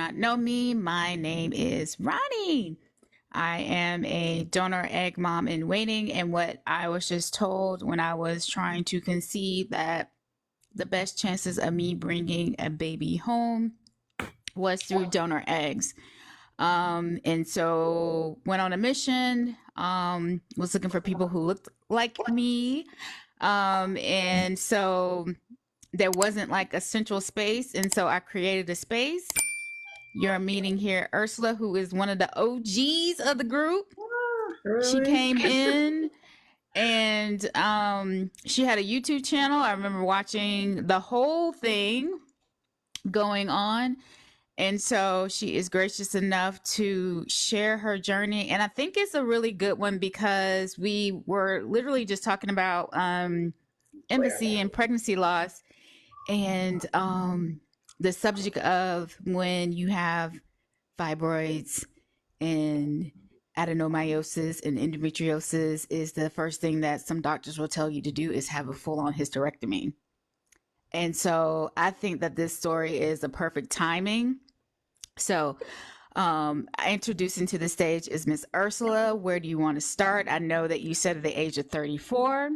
not know me, my name is Ronnie. I am a donor egg mom in waiting, and what I was just told when I was trying to conceive that the best chances of me bringing a baby home was through donor eggs. And so went on a mission, was looking for people who looked like me. And so there wasn't like a central space. And so I created a space. You're meeting here Ursula, who is one of the OGs of the group. She Really? came in and she had a YouTube channel. I remember watching the whole thing going on. And so she is gracious enough to share her journey. And I think it's a really good one because we were literally just talking about embassy and pregnancy loss and the subject of when you have fibroids and adenomyosis and endometriosis is the first thing that some doctors will tell you to do is have a full-on hysterectomy. And so I think that this story is a perfect timing. So introducing to the stage is Miss Ursula. Where do you want to start? I know that you said at the age of 34,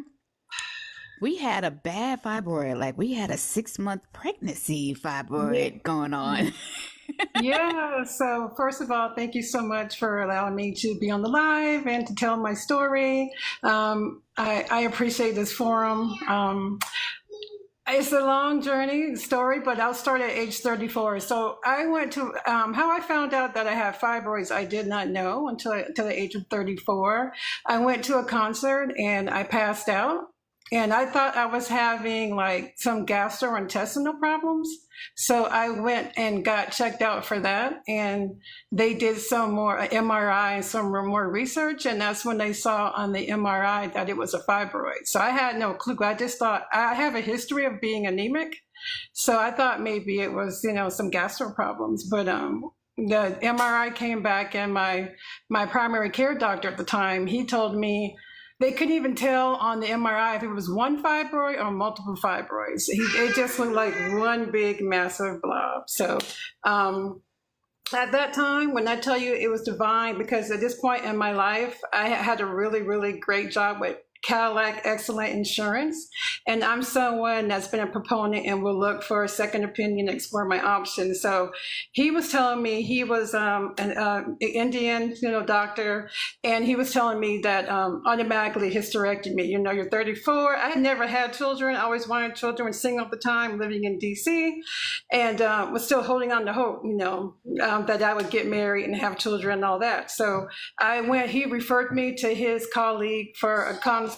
we had a bad fibroid. Like we had a 6-month pregnancy fibroid going on. Yeah, so first of all, thank you so much for allowing me to be on the live and to tell my story. I appreciate this forum. It's a long journey story, but I'll start at age 34. So I went to, how I found out that I have fibroids, I did not know until the age of 34. I went to a concert and I passed out. And I thought I was having like some gastrointestinal problems. So I went and got checked out for that. And they did some more MRI and some more research. And that's when they saw on the MRI that it was a fibroid. So I had no clue. I just thought I have a history of being anemic. So I thought maybe it was, some gastro problems. But the MRI came back and my primary care doctor at the time, he told me, they couldn't even tell on the MRI if it was one fibroid or multiple fibroids. It just looked like one big, massive blob. So at that time, when I tell you it was divine, because at this point in my life, I had a really, really great job with Cadillac Excellent Insurance. And I'm someone that's been a proponent and will look for a second opinion, explore my options. So he was telling me, he was an Indian, doctor, and he was telling me that automatically hysterectomy, you're 34. I had never had children. I always wanted children, single at the time, living in DC, and was still holding on to hope, that I would get married and have children and all that. So he referred me to his colleague for a consult,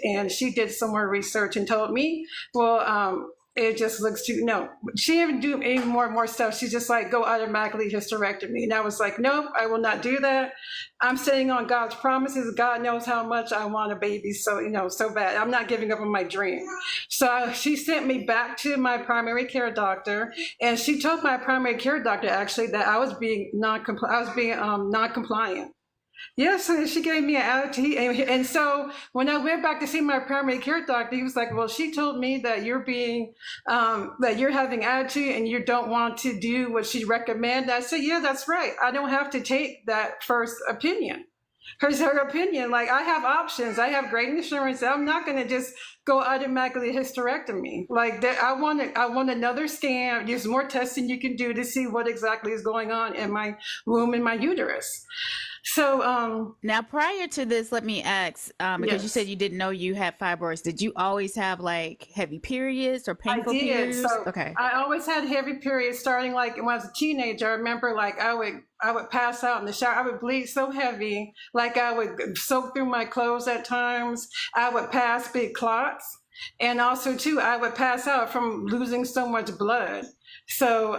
and she did some more research and told me, well, it just looks too, no, she didn't do any more stuff. She's just like, go automatically hysterectomy. And I was like, nope, I will not do that. I'm sitting on God's promises. God knows how much I want a baby. So, so bad. I'm not giving up on my dream. So she sent me back to my primary care doctor. And she told my primary care doctor actually that I was being non-compliant. Yes, and she gave me an attitude. And so when I went back to see my primary care doctor, he was like, well, she told me that that you're having attitude and you don't want to do what she recommended. I said, yeah, that's right. I don't have to take that first opinion. Her opinion, like I have options. I have great insurance. I'm not going to just go automatically hysterectomy. Like that, I want another scan. There's more testing you can do to see what exactly is going on in my womb and my uterus. So now, prior to this, let me ask, because you said you didn't know you had fibroids. Did you always have like heavy periods or painful periods? So okay. I always had heavy periods starting like when I was a teenager. I remember like I would pass out in the shower. I would bleed so heavy, like I would soak through my clothes at times. I would pass big clots. And also too, I would pass out from losing so much blood. So,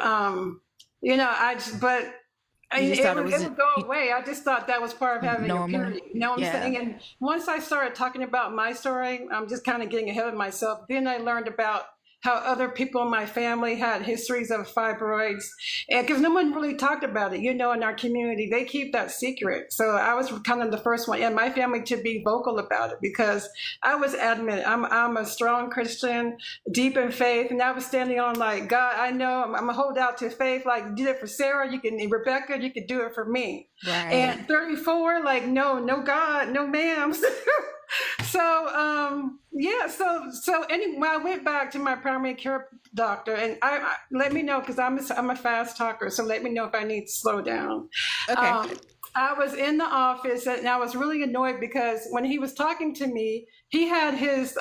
it would go away. I just thought that was part of having normal. A period. You know what I'm saying? And once I started talking about my story, I'm just kind of getting ahead of myself. Then I learned about how other people in my family had histories of fibroids, and because no one really talked about it, in our community, they keep that secret. So I was kind of the first one in my family to be vocal about it because I was adamant. I'm a strong Christian, deep in faith, and I was standing on like, God, I know I'm gonna hold out to faith. Like you did it for Sarah, you can Rebecca, you could do it for me. Right. And 34, like no God, no ma'am. So yeah, so anyway, I went back to my primary care doctor, and I let me know because I'm a fast talker, so let me know if I need to slow down. Okay. I was in the office and I was really annoyed because when he was talking to me, he had his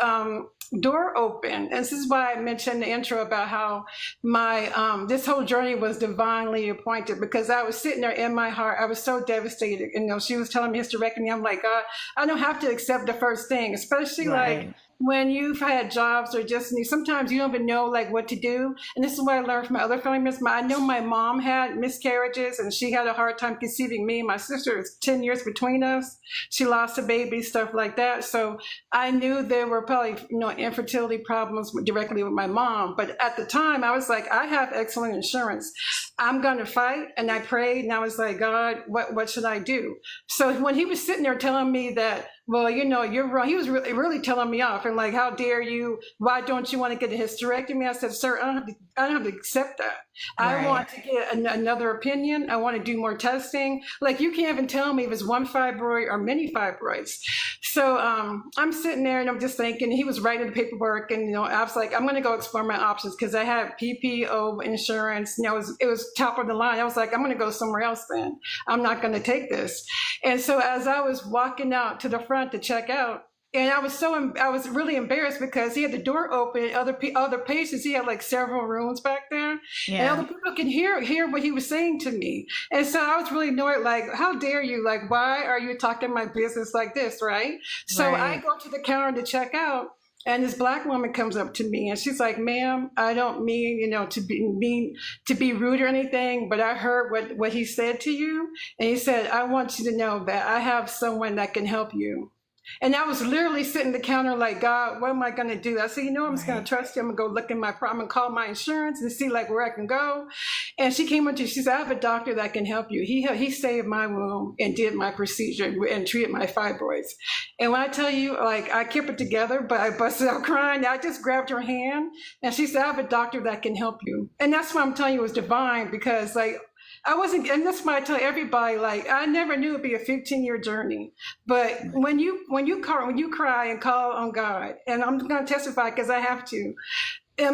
door open. And this is why I mentioned the intro about how my this whole journey was divinely appointed, because I was sitting there in my heart. I was so devastated. She was telling me hysterectomy. I'm like, God, I don't have to accept the first thing, especially Right. like when you've had jobs or just sometimes you don't even know like what to do. And this is what I learned from my other family members. I know my mom had miscarriages and she had a hard time conceiving me. My sister is 10 years between us. She lost a baby, stuff like that. So I knew there were probably infertility problems directly with my mom. But at the time I was like, I have excellent insurance. I'm going to fight. And I prayed and I was like, God, what should I do? So when he was sitting there telling me that, well, you're wrong. He was really telling me off and like, how dare you? Why don't you want to get a hysterectomy? I said, sir, I don't have to accept that. Right. I want to get another opinion. I want to do more testing. Like you can't even tell me if it's one fibroid or many fibroids. So I'm sitting there and I'm just thinking, he was writing the paperwork and, I was like, I'm going to go explore my options because I had PPO insurance. It was top of the line. I was like, I'm going to go somewhere else then. I'm not going to take this. And so as I was walking out to the front to check out, and I was really embarrassed because he had the door open. Other patients, he had like several rooms back there, Yeah. and other people could hear what he was saying to me. And so I was really annoyed. Like, how dare you? Like, why are you talking my business like this, right? So Right. I go to the counter to check out, and this Black woman comes up to me, and she's like, "Ma'am, I don't mean to be rude or anything, but I heard what he said to you, and he said I want you to know that I have someone that can help you." And I was literally sitting at the counter like, God, what am I going to do? I said, I'm just going to trust you. I'm going to go look in I'm going to call my insurance and see like where I can go. And she came up to me, she said, I have a doctor that can help you. He saved my womb and did my procedure and treated my fibroids. And when I tell you, like, I kept it together, but I busted out crying. I just grabbed her hand and she said, I have a doctor that can help you. And that's why I'm telling you it was divine, because like, I wasn't, and that's why I tell everybody, like, I never knew it'd be a 15-year journey. But when you cry and call on God, and I'm going to testify because I have to,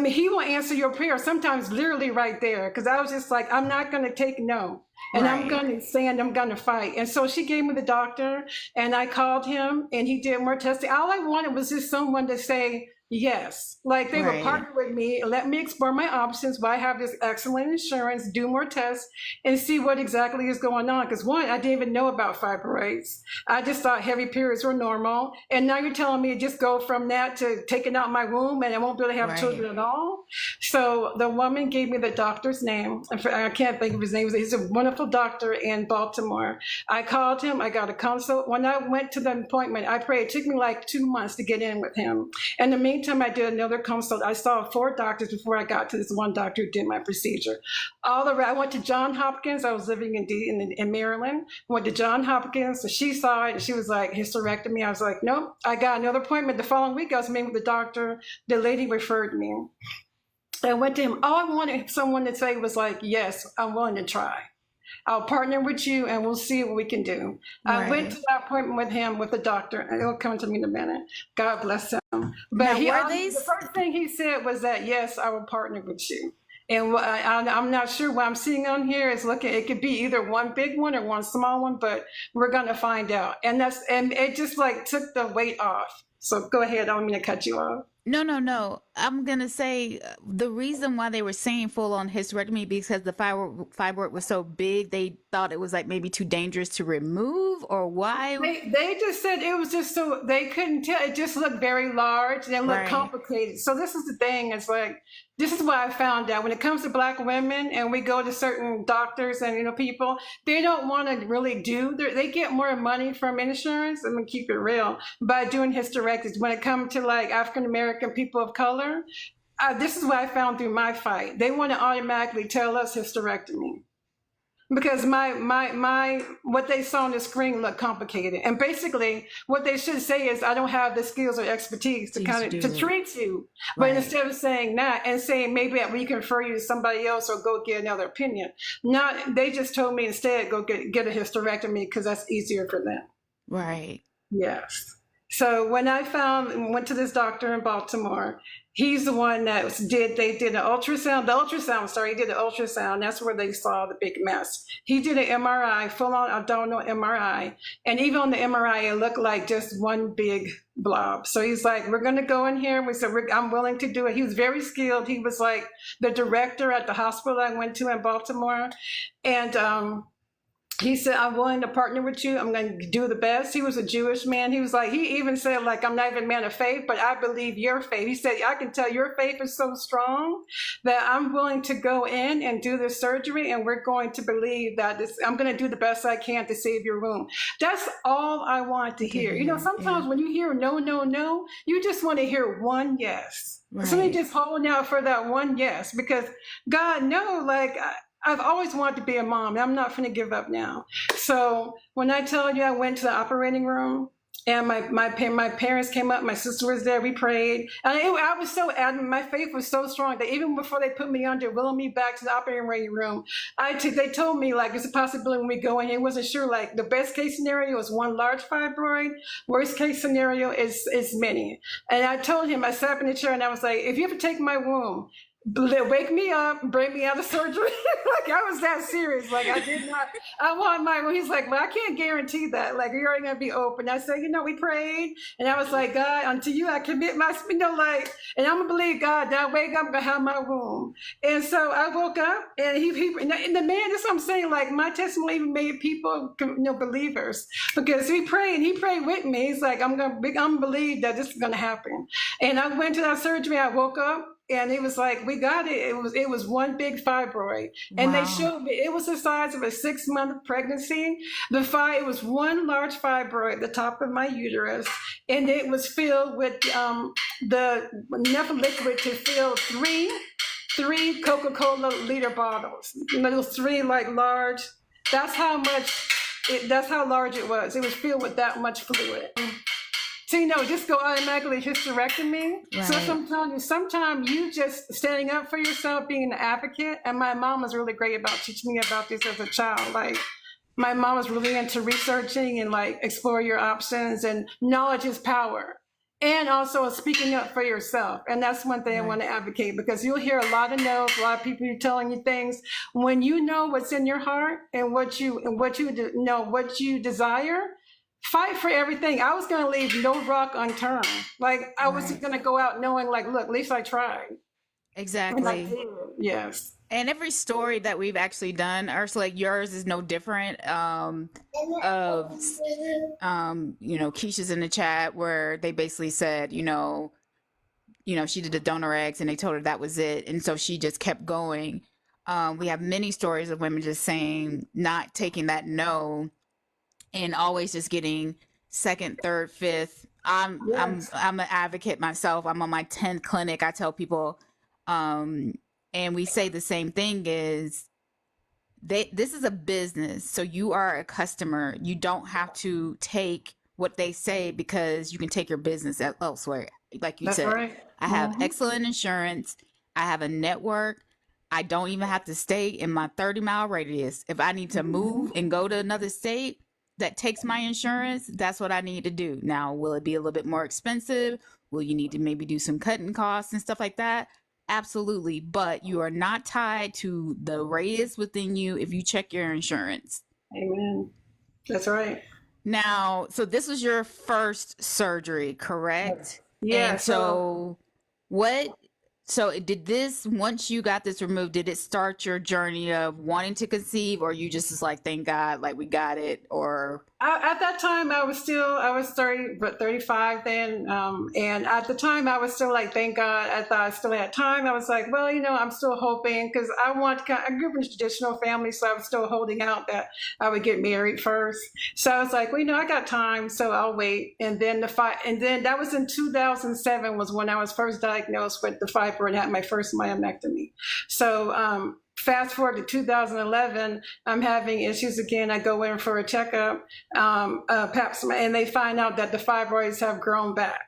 he will answer your prayer, sometimes literally right there. Because I was just like, I'm not going to take no. And I'm going to stand, I'm going to fight. And so she gave me the doctor, and I called him, and he did more testing. All I wanted was just someone to say, yes, like they were partnered with me, let me explore my options while I have this excellent insurance, do more tests and see what exactly is going on. Because one, I didn't even know about fibroids. I just thought heavy periods were normal. And now you're telling me to just go from that to taking out my womb and I won't be able to have children at all. So the woman gave me the doctor's name. I can't think of his name. He's a wonderful doctor in Baltimore. I called him, I got a consult. When I went to the appointment, I prayed. It took me like 2 months to get in with him. And the meantime, I did another consult. I saw 4 doctors before I got to this one doctor who did my procedure. I went to Johns Hopkins. I was living in Maryland. Went to Johns Hopkins. So she saw it and she was like, hysterectomy. I was like, nope. I got another appointment the following week. I was meeting with the doctor. The lady referred me. I went to him. All I wanted someone to say was like, yes, I'm willing to try. I'll partner with you and we'll see what we can do. I went to that appointment with him, with the doctor, and it'll come to me in a minute. God bless him. But the first thing he said was that, yes, I will partner with you. And I'm not sure what I'm seeing on here is it could be either one big one or one small one, but we're going to find out. And it just like took the weight off. So go ahead. I don't mean to cut you off. No. I'm going to say the reason why they were saying full on hysterectomy because the fibroid was so big, they thought it was like maybe too dangerous to remove, or why? They just said it was just so they couldn't tell. It just looked very large and it looked complicated. So this is the thing. It's like, this is what I found out when it comes to Black women and we go to certain doctors and, people, they don't want to really they get more money from insurance. I'm going to keep it real by doing hysterectomies. When it comes to like African-American people of color, this is what I found through my fight. They want to automatically tell us hysterectomy because my what they saw on the screen looked complicated. And basically, what they should say is, I don't have the skills or expertise to to treat you. But Right. instead of saying that and saying maybe we can refer you to somebody else or go get another opinion, not they just told me instead go get a hysterectomy because that's easier for them. Right. Yes. So when I went to this doctor in Baltimore, he's the one that they did an ultrasound, he did an ultrasound. That's where they saw the big mess. He did an MRI, full on abdominal MRI. And even on the MRI, it looked like just one big blob. So he's like, we're going to go in here. We said, I'm willing to do it. He was very skilled. He was like the director at the hospital I went to in Baltimore. And, he said, I'm willing to partner with you. I'm going to do the best. He was a Jewish man. He was like, he even said, like, I'm not even a man of faith, but I believe your faith. He said, I can tell your faith is so strong that I'm willing to go in and do this surgery. And we're going to believe that I'm going to do the best I can to save your womb. That's all I want to hear. You know, sometimes when you hear no, no, no, you just want to hear one yes. Right. So they just holding out for that one yes, because God knows, like, I've always wanted to be a mom. I'm not going to give up now. So when I tell you I went to the operating room and my parents came up, my sister was there, we prayed. And I was so adamant, my faith was so strong that even before they put me under, willing me back to the operating room, they told me, like, it's a possibility when we go in, it wasn't sure, like, the best case scenario is one large fibroid, worst case scenario is many. And I told him, I sat up in the chair and I was like, if you ever take my womb, wake me up, bring me out of surgery. Like, I was that serious. Like, I want he's like, well, I can't guarantee that. Like, you're already going to be open. I said, we prayed. And I was like, God, unto you, I commit my, and I'm going to believe God that I wake up and have my womb. And so I woke up and and the man, that's what I'm saying, like, my testimony even made people, believers, because he prayed with me. He's like, I'm going to believe that this is going to happen. And I went to that surgery. I woke up. And it was like, we got it. It was one big fibroid. And They showed me, it was the size of a 6-month pregnancy. It was one large fibroid at the top of my uterus. And it was filled with enough liquid to fill three Coca-Cola liter bottles. Those three, like, large. That's how large it was. It was filled with that much fluid. So, just go automatically hysterectomy. Right. So sometimes you just standing up for yourself, being an advocate. And my mom was really great about teaching me about this as a child. Like, my mom was really into researching and, like, explore your options, and knowledge is power. And also speaking up for yourself. And that's one thing I want to advocate, because you'll hear a lot of no's, a lot of people telling you things. When you know what's in your heart and what you desire, fight for everything. I was going to leave no rock unturned. Like, I was going to go out knowing, like, look, at least I tried. Exactly. I did. Yes. And every story that we've actually done, Ursula, like, yours is no different. Keisha's in the chat where they basically said, she did the donor eggs and they told her that was it. And so she just kept going. We have many stories of women just saying, not taking that no, and always just getting second, third, fifth. I'm an advocate myself. I'm on my 10th clinic. I tell people, and we say the same thing is this is a business. So you are a customer. You don't have to take what they say, because you can take your business elsewhere. Like you said, right. I have excellent insurance. I have a network. I don't even have to stay in my 30-mile radius. If I need to move and go to another state that takes my insurance, that's what I need to do. Now, will it be a little bit more expensive? Will you need to maybe do some cutting costs and stuff like that? Absolutely. But you are not tied to the radius within you if you check your insurance. Amen. That's right. Now, so this was your first surgery, correct? Yeah. And so did this, once you got this removed, did it start your journey of wanting to conceive, or you just was like, thank God, like, we got it? Or at that time I was 30, but 35 then. And at the time I was still like, thank God. I thought I still had time. I was like, well, I'm still hoping, because I grew up in a traditional family. So I was still holding out that I would get married first. So I was like, well, I got time, so I'll wait. And then that was in 2007 was when I was first diagnosed with the fibroid diaper and had my first myomectomy. So fast forward to 2011, I'm having issues again. I go in for a checkup, pap smear, and they find out that the fibroids have grown back.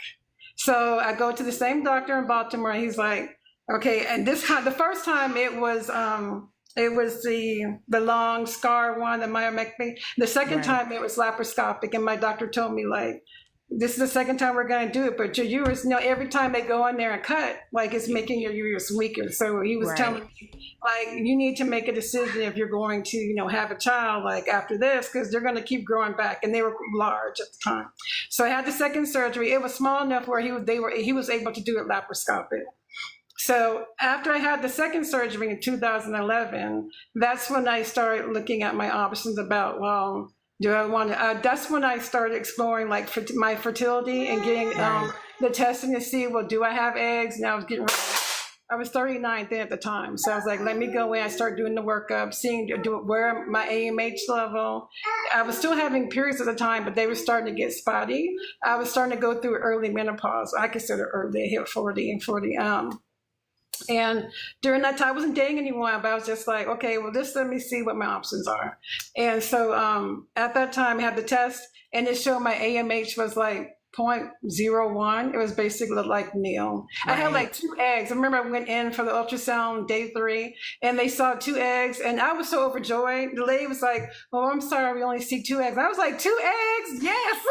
So I go to the same doctor in Baltimore, and he's like, okay, and this time, the first time it was the long scar one, the myomectomy. The second Right. time it was laparoscopic, and my doctor told me, like, this is the second time we're going to do it, but your uterus, every time they go in there and cut, like, it's making your uterus weaker. So he was Right. telling me, like, you need to make a decision if you're going to, have a child, like, after this, because they're going to keep growing back, and they were large at the time. So I had the second surgery. It was small enough where he was able to do it laparoscopic. So after I had the second surgery in 2011, that's when I started looking at my options about, well, do I want to, that's when I started exploring like my fertility and getting the testing to see, well, do I have eggs? And I was 39 then at the time. So I was like, let me go in. I started doing the workup, seeing where my AMH level. I was still having periods at the time, but they were starting to get spotty. I was starting to go through early menopause. I consider early, I hit 40 and 40. And during that time, I wasn't dating anyone, but I was just like, okay, well, just let me see what my options are. And so at that time, I had the test, and it showed my AMH was like 0.01. It was basically like nil. Right. I had like 2 eggs. I remember I went in for the ultrasound day 3, and they saw 2 eggs, and I was so overjoyed. The lady was like, "Oh, I'm sorry, we only see 2 eggs." I was like, 2 eggs? Yes.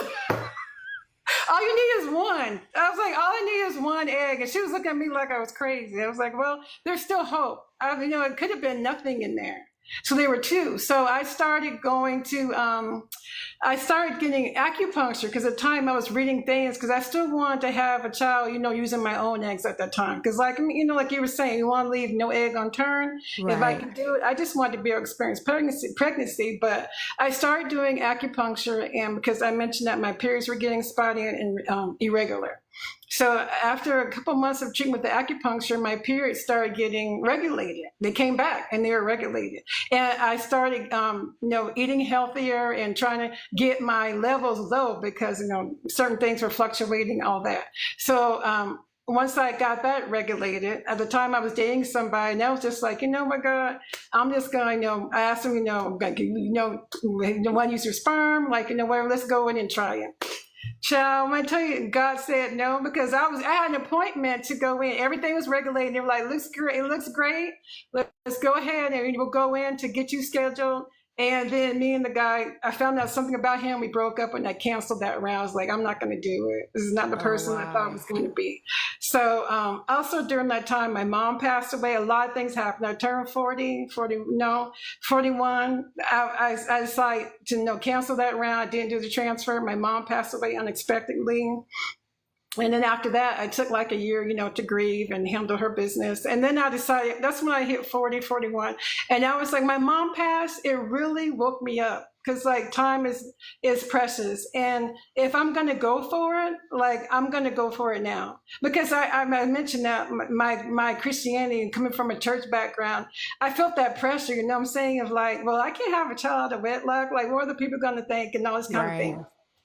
All you need is one. I was like, all I need is 1 egg. And she was looking at me like I was crazy. I was like, well, there's still hope. It could have been nothing in there. So there were 2. So I started going to, I started getting acupuncture because at the time I was reading things because I still wanted to have a child, using my own eggs at that time. Because like you were saying, you want to leave no egg unturned. Right. If I can do it, I just wanted to be able to experience pregnancy. But I started doing acupuncture, and because I mentioned that my periods were getting spotty and irregular. So after a couple months of treatment with the acupuncture, my periods started getting regulated. They came back and they were regulated. And I started, eating healthier and trying to get my levels low because, certain things were fluctuating, all that. So once I got that regulated, at the time I was dating somebody, and I was just like, my God, I'm just going to, I asked him, want to use your sperm? Like, whatever, let's go in and try it. Child, I'm gonna tell you, God said no, because I had an appointment to go in. Everything was regulated. They were like, looks great. It looks great. Let's go ahead and we'll go in to get you scheduled. And then me and the guy, I found out something about him. We broke up and I canceled that round. I was like, I'm not going to do it. This is not the person I thought it was going to be. So also during that time, my mom passed away. A lot of things happened. I turned 41. I decided to cancel that round. I didn't do the transfer. My mom passed away unexpectedly. And then after that, I took like a year, to grieve and handle her business. And then I decided, that's when I hit 40, 41. And I was like, my mom passed, it really woke me up. Because like time is precious. And if I'm going to go for it, like I'm going to go for it now. Because I mentioned that my Christianity, coming from a church background, I felt that pressure, what I'm saying, of like, well, I can't have a child out of wedlock. Like, what are the people going to think and all this kind of thing.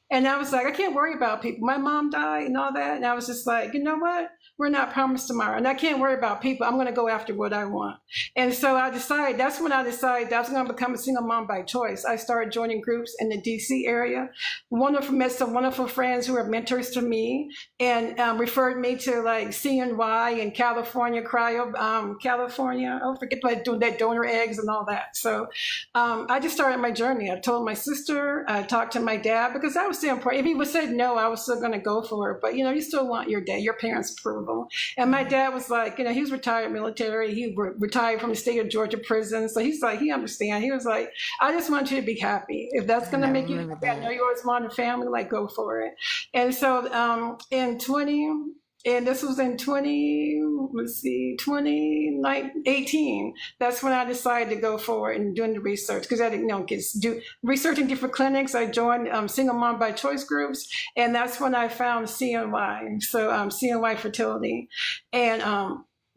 And I was like, I can't worry about people. My mom died and all that. And I was just like, you know what? We're not promised tomorrow. And I can't worry about people. I'm going to go after what I want. And so that's when I decided I was going to become a single mom by choice. I started joining groups in the DC area. Met some wonderful friends who were mentors to me and referred me to like CNY in California, California. Oh, forget that donor eggs and all that. So I just started my journey. I told my sister, I talked to my dad, because that was still important. If he would said no, I was still going to go for it. But, you still want your parents' approval. And my dad was like, he was retired military. He retired from the state of Georgia prison. So he's like, he understands. He was like, I just want you to be happy. If that's going to make you happy, I know you always want a family, like go for it. And so this was in 2018. That's when I decided to go forward and doing the research, because I didn't do researching different clinics. I joined single mom by choice groups, and that's when I found CNY. So CNY Fertility, and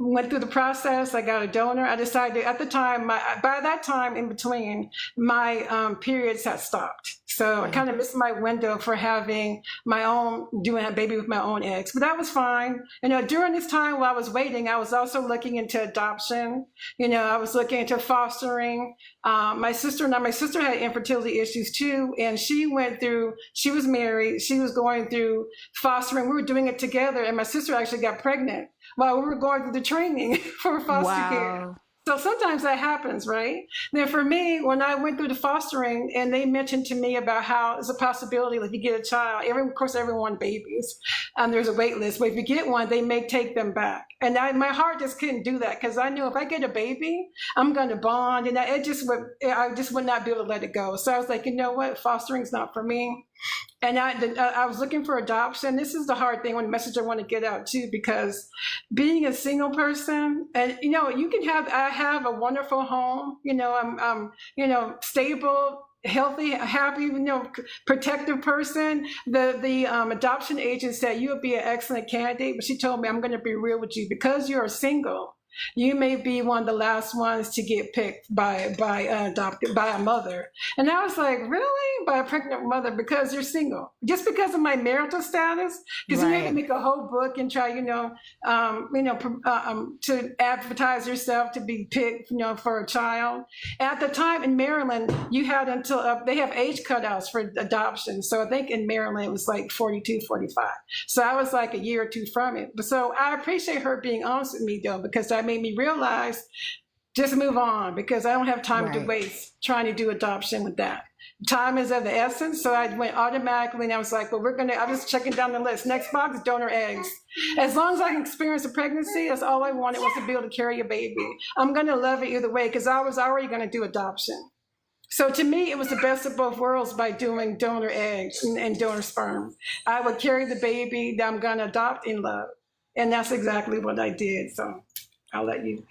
went through the process. I got a donor. I decided at the time, by that time in between, my periods had stopped. So I kind of missed my window for having my own, doing a baby with my own eggs. But that was fine. During this time while I was waiting, I was also looking into adoption. I was looking into fostering. My sister had infertility issues too. And she was married. She was going through fostering. We were doing it together. And my sister actually got pregnant while we were going through the training for foster care. So sometimes that happens, right? Then for me, when I went through the fostering and they mentioned to me about how it's a possibility, like you get a child, of course, everyone babies, there's a wait list, but if you get one, they may take them back. And my heart just couldn't do that because I knew if I get a baby, I'm going to bond, and I just would not be able to let it go. So I was like, you know what, fostering's not for me. And I was looking for adoption. This is the hard thing, one message I want to get out too, because being a single person, and I have a wonderful home. I'm stable, healthy, happy, protective person. The adoption agent said you would be an excellent candidate, but she told me, I'm going to be real with you, because you're single. You may be one of the last ones to get picked by adopted by a mother. And I was like, really? By a pregnant mother, because you're single? Just because of my marital status? Because you have to make a whole book and try, to advertise yourself to be picked, for a child. At the time in Maryland, you had until they have age cutouts for adoption. So I think in Maryland it was like 42, 45. So I was like a year or two from it. But so I appreciate her being honest with me though, because that made me realize just move on, because I don't have time to waste trying to do adoption with that. Time is of the essence. So I went automatically and I was like, well, I was checking down the list. Next box, donor eggs. As long as I can experience a pregnancy, that's all I wanted, was to be able to carry a baby. I'm going to love it either way, because I was already going to do adoption. So to me, it was the best of both worlds by doing donor eggs and donor sperm. I would carry the baby that I'm going to adopt in love. And that's exactly what I did. So I'll let you.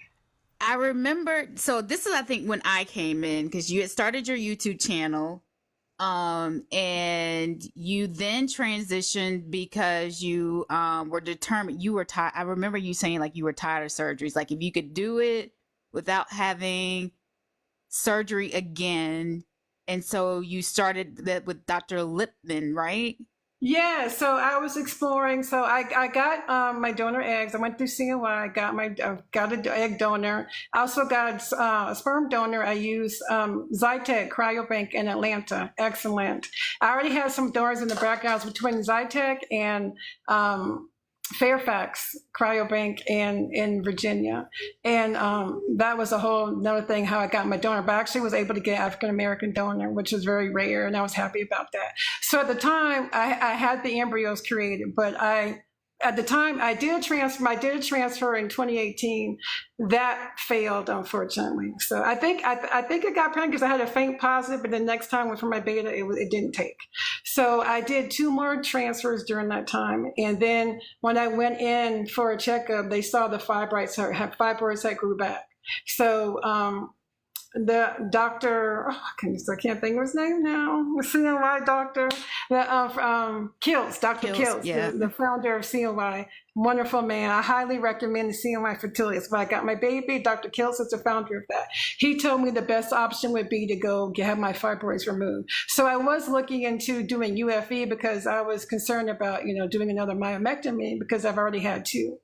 I remember, so this is, I think, when I came in, because you had started your YouTube channel, and you then transitioned because you were determined, you were tired. I remember you saying like you were tired of surgeries. Like if you could do it without having surgery again. And so you started that with Dr. Lipman, right? Yeah, so I was exploring. So I got my donor eggs. I went through COI. Got an egg donor. I also got a sperm donor. I used Zytec Cryobank in Atlanta. Excellent. I already had some donors in the backgrounds between Zytec and Fairfax Cryobank in Virginia. And that was a whole another thing, how I got my donor. But I actually was able to get African-American donor, which is very rare, and I was happy about that. So at the time, I had the embryos created, but at the time, I did a transfer in 2018. That failed, unfortunately. So I think I got pregnant because I had a faint positive, but the next time went for my beta, it didn't take. So I did 2 more transfers during that time. And then when I went in for a checkup, they saw the fibroids that grew back. So the doctor, I can't think of his name now, the CNY doctor, Kiltz, Dr. Kiltz, yeah. the founder of CNY, wonderful man. I highly recommend the CNY fertility. It's when I got my baby. Dr. Kiltz is the founder of that. He told me the best option would be to go have my fibroids removed. So I was looking into doing UFE because I was concerned about, doing another myomectomy, because I've already had 2.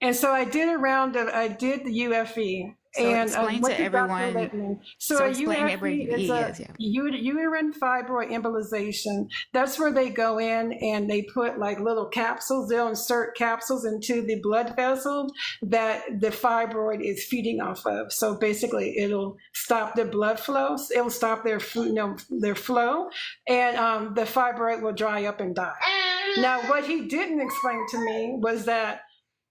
And so I did the UFE. So and explain to everyone. So a UFE is a uterine fibroid embolization. That's where they go in and they put like little capsules. They'll insert capsules into the blood vessel that the fibroid is feeding off of. So basically, it'll stop the blood flow. It'll stop their flow, and the fibroid will dry up and die. Now, what he didn't explain to me was that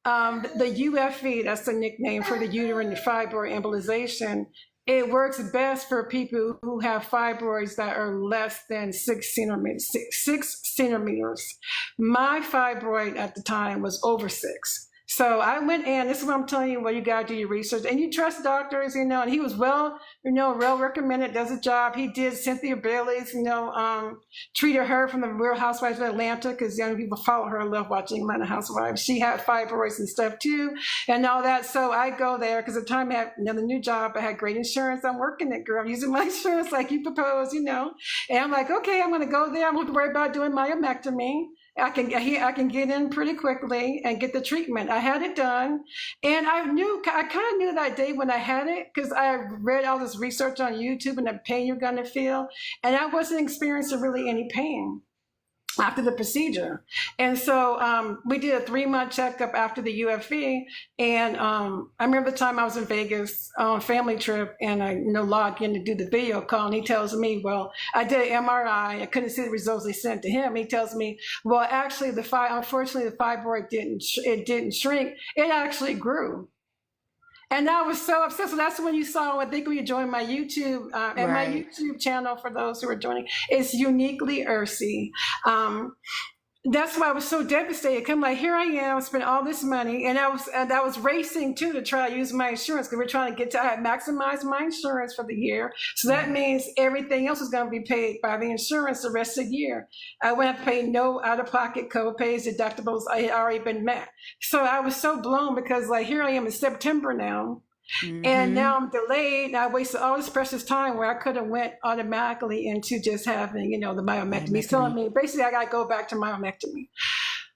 the UFE, that's the nickname for the uterine fibroid embolization, it works best for people who have fibroids that are less than 6 centimeters. 6 centimeters. My fibroid at the time was over 6. So I went in, this is what I'm telling you, well, you got to do your research and you trust doctors, and he was well, well recommended, does a job. He did Cynthia Bailey's, treated her from the Real Housewives of Atlanta, because young people follow her, love watching Atlanta Housewives. She had fibroids and stuff too, and all that. So I go there because at the time I had another new job. I had great insurance. I'm working it, girl. I'm using my insurance like you proposed, And I'm like, okay, I'm going to go there. I don't have to worry about doing myomectomy. I can get in pretty quickly and get the treatment. I had it done, and I kind of knew that day when I had it, because I read all this research on YouTube and the pain you're going to feel, and I wasn't experiencing really any pain after the procedure. And so we did a 3-month checkup after the UFE. And I remember the time I was in Vegas on a family trip, and I log in to do the video call, and he tells me, well, I did an MRI. I couldn't see the results they sent to him. He tells me, well, actually, unfortunately, the fibroid didn't shrink. It actually grew. And I was so upset. So that's when you saw, I think when you joined my YouTube, and my YouTube channel, for those who are joining, it's Uniquely Ursula. That's why I was so devastated. I'm like, here I am, spent all this money, and I was racing too to try to use my insurance, because we're trying to I had maximized my insurance for the year. So that means everything else is going to be paid by the insurance the rest of the year. I wouldn't have to pay no out-of-pocket co-pays, deductibles. I had already been met. So I was so blown, because like, here I am in September now. Mm-hmm. And now I'm delayed. I wasted all this precious time where I could have went automatically into just having, the myomectomy. He's telling me, basically, I got to go back to myomectomy.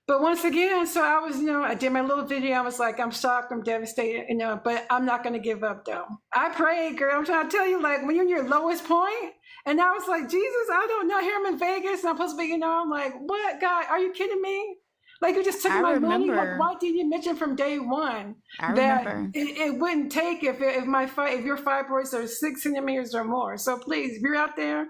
But once again, so I was, I did my little video. I was like, I'm shocked, I'm devastated, but I'm not going to give up, though. I prayed, girl. I'm trying to tell you, like, when you're in your lowest point, and I was like, Jesus, I don't know. Here I'm in Vegas, and I'm supposed to be, I'm like, what, God, are you kidding me? Like, you just took my money. Like, why didn't you mention from day one that it wouldn't take if your fibroids are 6 centimeters or more? So please, if you're out there,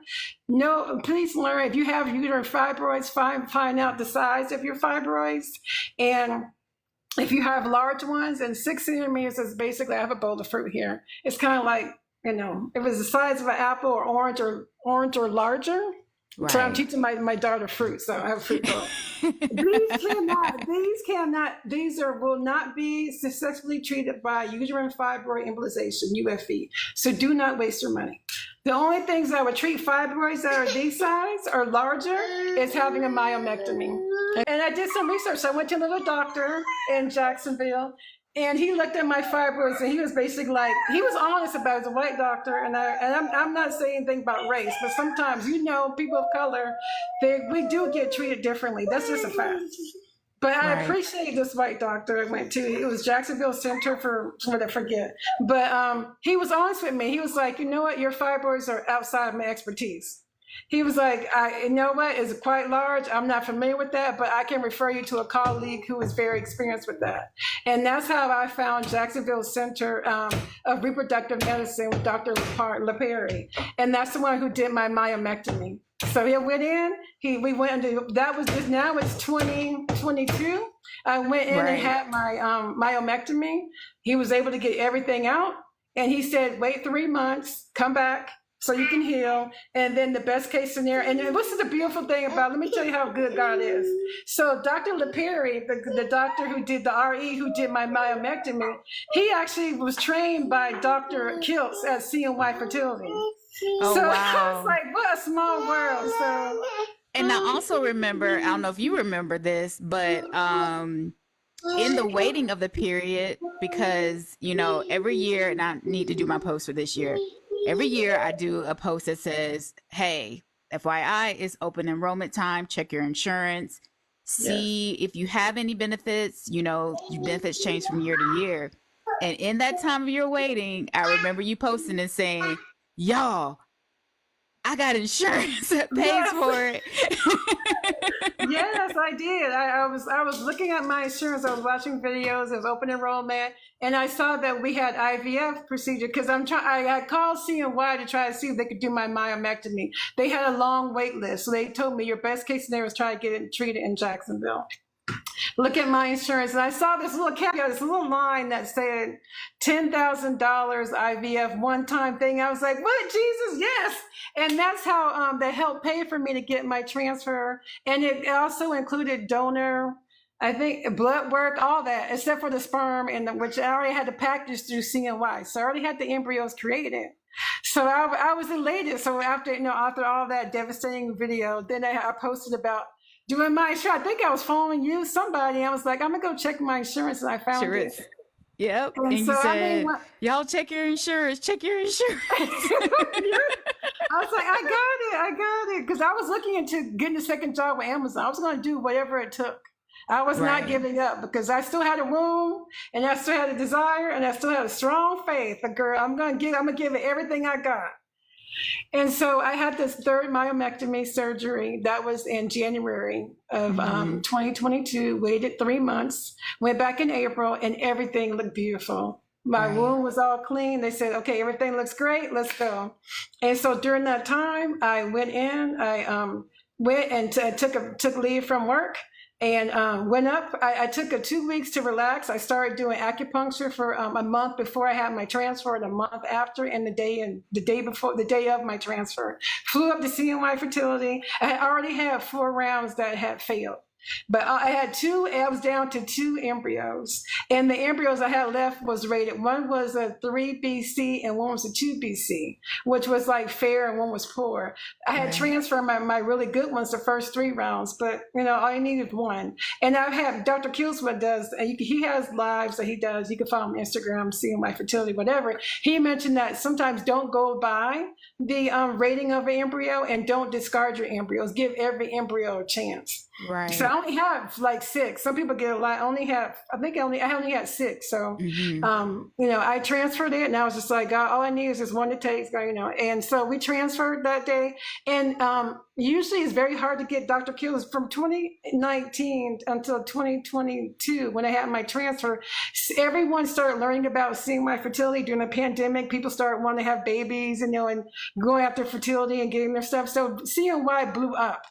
please learn. If you have uterine fibroids, find out the size of your fibroids, and if you have large ones, and 6 centimeters is basically, I have a bowl of fruit here. It's kind of like, if it was the size of an apple or orange or larger. Right. So I'm teaching my daughter fruit, so I have a fruit bowl. These will not be successfully treated by uterine fibroid embolization, UFE. So do not waste your money. The only things that would treat fibroids that are these size or larger is having a myomectomy. And I did some research. I went to another doctor in Jacksonville, and he looked at my fibroids, and he was basically like, he was honest about it. He was a white doctor, and I'm not saying anything about race, but sometimes, people of color, we do get treated differently. That's just a fact. But I appreciate this white doctor I went to. It was Jacksonville Center for what I forget. But he was honest with me. He was like, you know what? Your fibroids are outside of my expertise. He was like, you know what, it's quite large. I'm not familiar with that, but I can refer you to a colleague who is very experienced with that. And that's how I found Jacksonville Center of Reproductive Medicine with Dr. LaPerry. And that's the one who did my myomectomy. So he went in, we went into, that was just, now it's 2022. I went in and had my myomectomy. He was able to get everything out. And he said, wait 3 months, come back, so you can heal. And then the best case scenario, and this is the beautiful thing about, let me tell you how good God is. So Dr. LaPerry, the doctor who did the RE, who did my myomectomy, he actually was trained by Dr. Kiltz at CNY Fertility. Oh, so wow. I was like, what a small world. So, and I also remember, I don't know if you remember this, but in the waiting of the period, because, every year, and I need to do my post for this year, every year I do a post that says, hey, FYI, it's open enrollment time. Check your insurance. See if you have any benefits. Your benefits change from year to year. And in that time of your waiting, I remember you posting and saying, y'all, I got insurance that pays for it. Yes, I did. I was looking at my insurance. I was watching videos of open enrollment, and I saw that we had IVF procedure, because I called CNY to try to see if they could do my myomectomy. They had a long wait list, so they told me your best case scenario is try to get it treated in Jacksonville. Look at my insurance, and I saw this little caveat, this little line that said $10,000 IVF one-time thing. I was like, what, Jesus? Yes. And that's how they helped pay for me to get my transfer. And it also included donor I think blood work, all that, except for the sperm, which I already had the package through CNY. So I already had the embryos created. So I was elated. So after, after all that devastating video, then I posted about doing my insurance. I think I was following you, somebody. I was like, I'm gonna go check my insurance, and I found Sure it. is. Yep. And And so you I mean, said, y'all check your insurance, check your insurance. I was like, I got it, because I was looking into getting a second job with Amazon. I was going to do whatever it took. I was not Right. giving up because I still had a womb, and I still had a desire, and I still had a strong faith. But girl, I'm gonna give it everything I got. And so I had this third myomectomy surgery. That was in January of 2022. Waited 3 months. Went back in April, and everything looked beautiful. My Right. wound was all clean. They said, okay, everything looks great. Let's go. And so during that time, I went in. I went and took leave from work and went up. I took 2 weeks to relax. I started doing acupuncture for a month before I had my transfer, and a month after, and the day of my transfer. Flew up to CNY Fertility. I already had 4 rounds that had failed. But I was down to 2 embryos. And the embryos I had left was rated. One was a 3 BC and one was a 2 BC, which was like fair, and one was poor. I had transferred my really good ones the first 3 rounds, but all you needed one. And I have Dr. Kilsma does, he has lives that he does. You can follow him on Instagram, seeing my fertility, whatever. He mentioned that sometimes don't go by the rating of an embryo, and don't discard your embryos. Give every embryo a chance. Right. So I only have like 6. Some people get a lot. I only had 6. So, I transferred it, and I was just like, God, all I need is just one to take, And so we transferred that day. And usually it's very hard to get Dr. Kills from 2019 until 2022 when I had my transfer. Everyone started learning about seeing my fertility during the pandemic. People started wanting to have babies, and going after fertility and getting their stuff. So CNY blew up.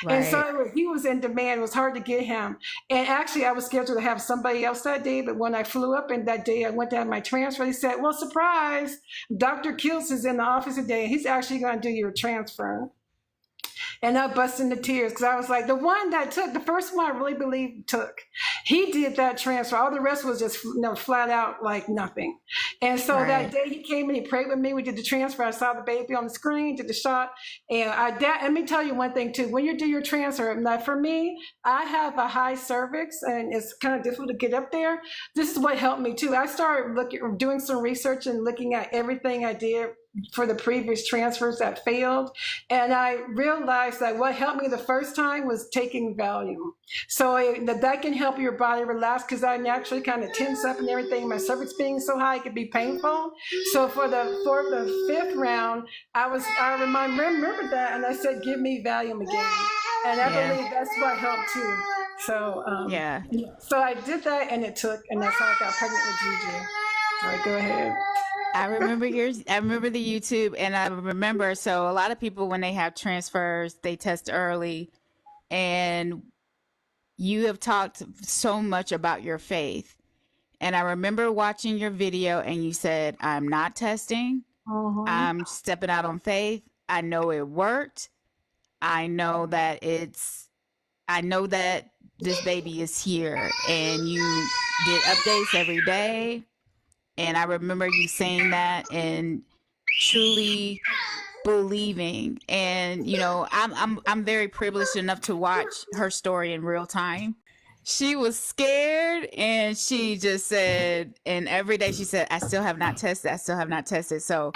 Right. And so he was in demand. It was hard to get him. And actually, I was scheduled to have somebody else that day. But when I flew up, and that day I went to have my transfer, he said, well, surprise, Dr. Kills is in the office today. He's actually going to do your transfer. And I bust into tears because I was like, the first one I really believe took, he did that transfer. All the rest was just flat out like nothing. And so that day he came and he prayed with me. We did the transfer. I saw the baby on the screen, did the shot. And let me tell you one thing too. When you do your transfer, now for me, I have a high cervix and it's kind of difficult to get up there. This is what helped me too. I started doing some research and looking at everything I did for the previous transfers that failed. And I realized that what helped me the first time was taking Valium. So that can help your body relax, because I naturally kind of tense up and everything. My cervix being so high, it could be painful. So for the 5th round, I remembered that, and I said, give me Valium again. And I believe that's what helped too. So so I did that, and it took, and that's how I got pregnant with Gigi. All right, go ahead. I remember the YouTube, and I remember, so a lot of people, when they have transfers, they test early, and you have talked so much about your faith. And I remember watching your video, and you said, I'm not testing. I'm stepping out on faith. I know it worked. I know that this baby is here, and you did updates every day. And I remember you saying that and truly believing. And I'm very privileged enough to watch her story in real time. She was scared, and she just said, and every day she said, I still have not tested. So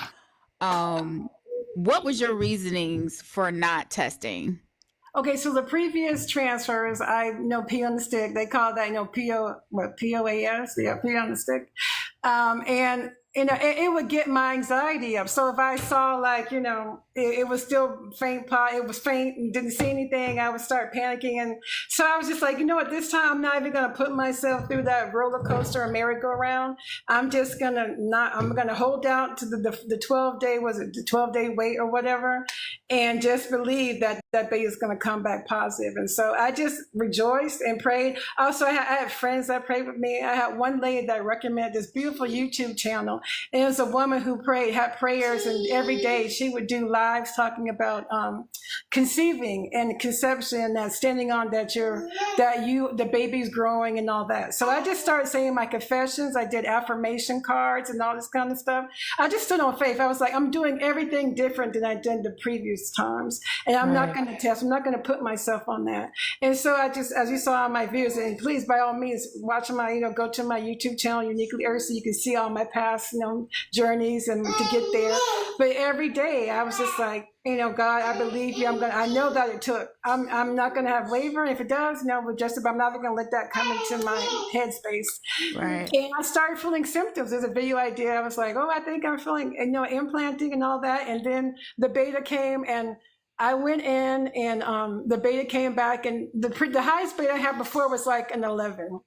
what was your reasonings for not testing? Okay, so the previous transfers, I know pee on the stick. They call that, POAS? Yeah, pee on the stick. And it would get my anxiety up. So if I saw it was still faint, it was faint and didn't see anything, I would start panicking. And so I was just like, this time I'm not even going to put myself through that roller coaster or merry-go-round. I'm just going to hold out to the 12-day, was it the 12-day wait or whatever, and just believe that that baby is going to come back positive. And so I just rejoiced and prayed. Also, I had friends that prayed with me. I had one lady that recommended this beautiful YouTube channel. And it was a woman who had prayers, and every day she would do lives talking about conceiving and conception, that standing on the baby's growing and all that. So I just started saying my confessions. I did affirmation cards and all this kind of stuff. I just stood on faith. I was like, I'm doing everything different than I did the previous times. And I'm not going to test. I'm not going to put myself on that. And so I just, as you saw on my videos, and please, by all means, watch my, go to my YouTube channel, Uniquely Ursula. You can see all my past, journeys and to get there. But every day I was just like, God, I believe you. I know that it took. I'm not going to have labor. If it does, but I'm not going to let that come into my headspace. Right. And I started feeling symptoms. There's a video I did. I was like, I think I'm feeling, implanting and all that. And then the beta came, and I went in, and the beta came back, and the highest beta I had before was like an 11.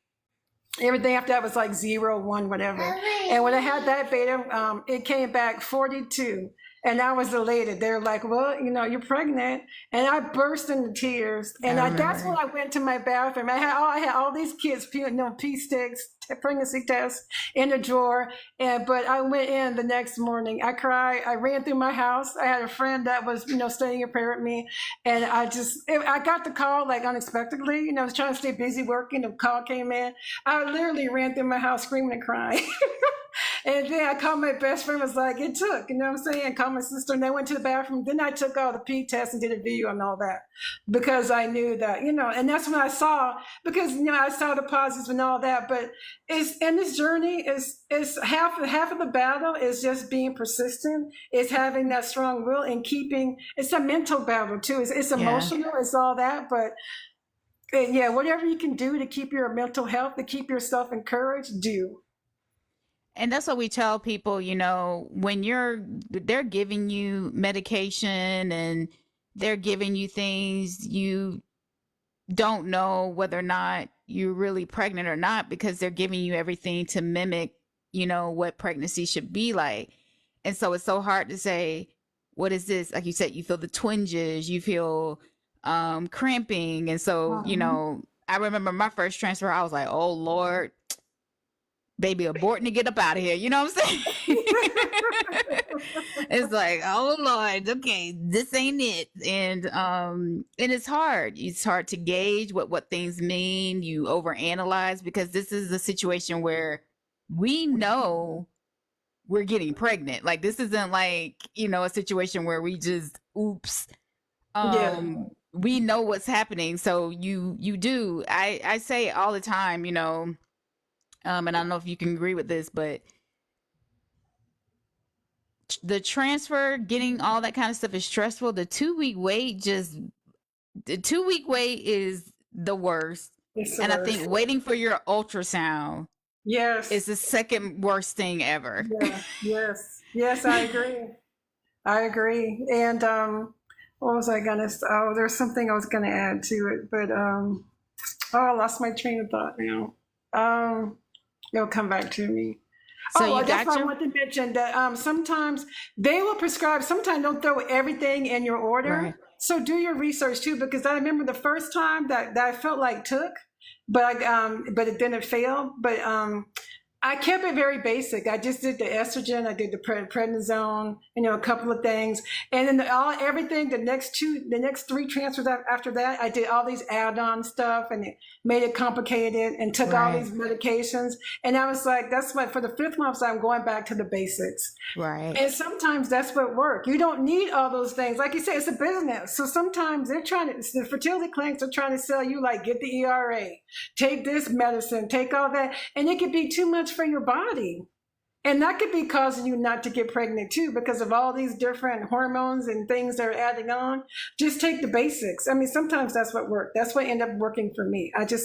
Everything after that was like 0, 1, whatever. And when I had that beta, it came back 42. And I was elated. They were like, well, you're pregnant. And I burst into tears. And that's when I went to my bathroom. I had all these kids, pee sticks, pregnancy tests in a drawer. But I went in the next morning. I cried. I ran through my house. I had a friend that was, studying a prayer with me. And I got the call like unexpectedly. I was trying to stay busy working. The call came in. I literally ran through my house screaming and crying. And then I called my best friend, was like, it took, what I'm saying? I called my sister, and they went to the bathroom. Then I took all the pee tests and did a video and all that, because I knew that, and that's when I saw, because, I saw the positives and all that. But in this journey is half of the battle is just being persistent, is having that strong will and it's a mental battle too. It's emotional, it's all that. But whatever you can do to keep your mental health, to keep yourself encouraged, do. And that's what we tell people, when they're giving you medication and they're giving you things, you don't know whether or not you're really pregnant or not, because they're giving you everything to mimic, what pregnancy should be like. And so it's so hard to say, what is this? Like you said, you feel the twinges, you feel cramping. And so, I remember my first transfer, I was like, oh Lord, baby aborting to get up out of here. You know what I'm saying? It's like, oh Lord, okay, this ain't it. And it's hard. It's hard to gauge what things mean. You overanalyze, because this is a situation where we know we're getting pregnant. Like, this isn't like, a situation where we just oops. We know what's happening. So you do. I say all the time, and I don't know if you can agree with this, but the transfer, getting all that kind of stuff is stressful. The 2-week wait is the worst. And I think waiting for your ultrasound is the second worst thing ever. Yes, I agree. And what was I gonna? There's something I was gonna add to it, but I lost my train of thought now. It'll come back to me. So that's what I want to mention, that sometimes they will prescribe, sometimes don't throw everything in your order. Right. So do your research too, because I remember the first time that I felt like took, but it didn't fail. But I kept it very basic. I just did the estrogen, I did the prednisone, a couple of things, and then everything. The next 3 transfers after that, I did all these add-on stuff, and it made it complicated, and took all these medications. And I was like, that's what, for the 5th month, so I'm going back to the basics. Right. And sometimes that's what works. You don't need all those things. Like you said, it's a business. So sometimes the fertility clinics are trying to sell you, like, get the ERA, take this medicine, take all that, and it could be too much for your body. And that could be causing you not to get pregnant too, because of all these different hormones and things that are adding on. Just take the basics. I mean, sometimes that's what worked. That's what ended up working for me. I did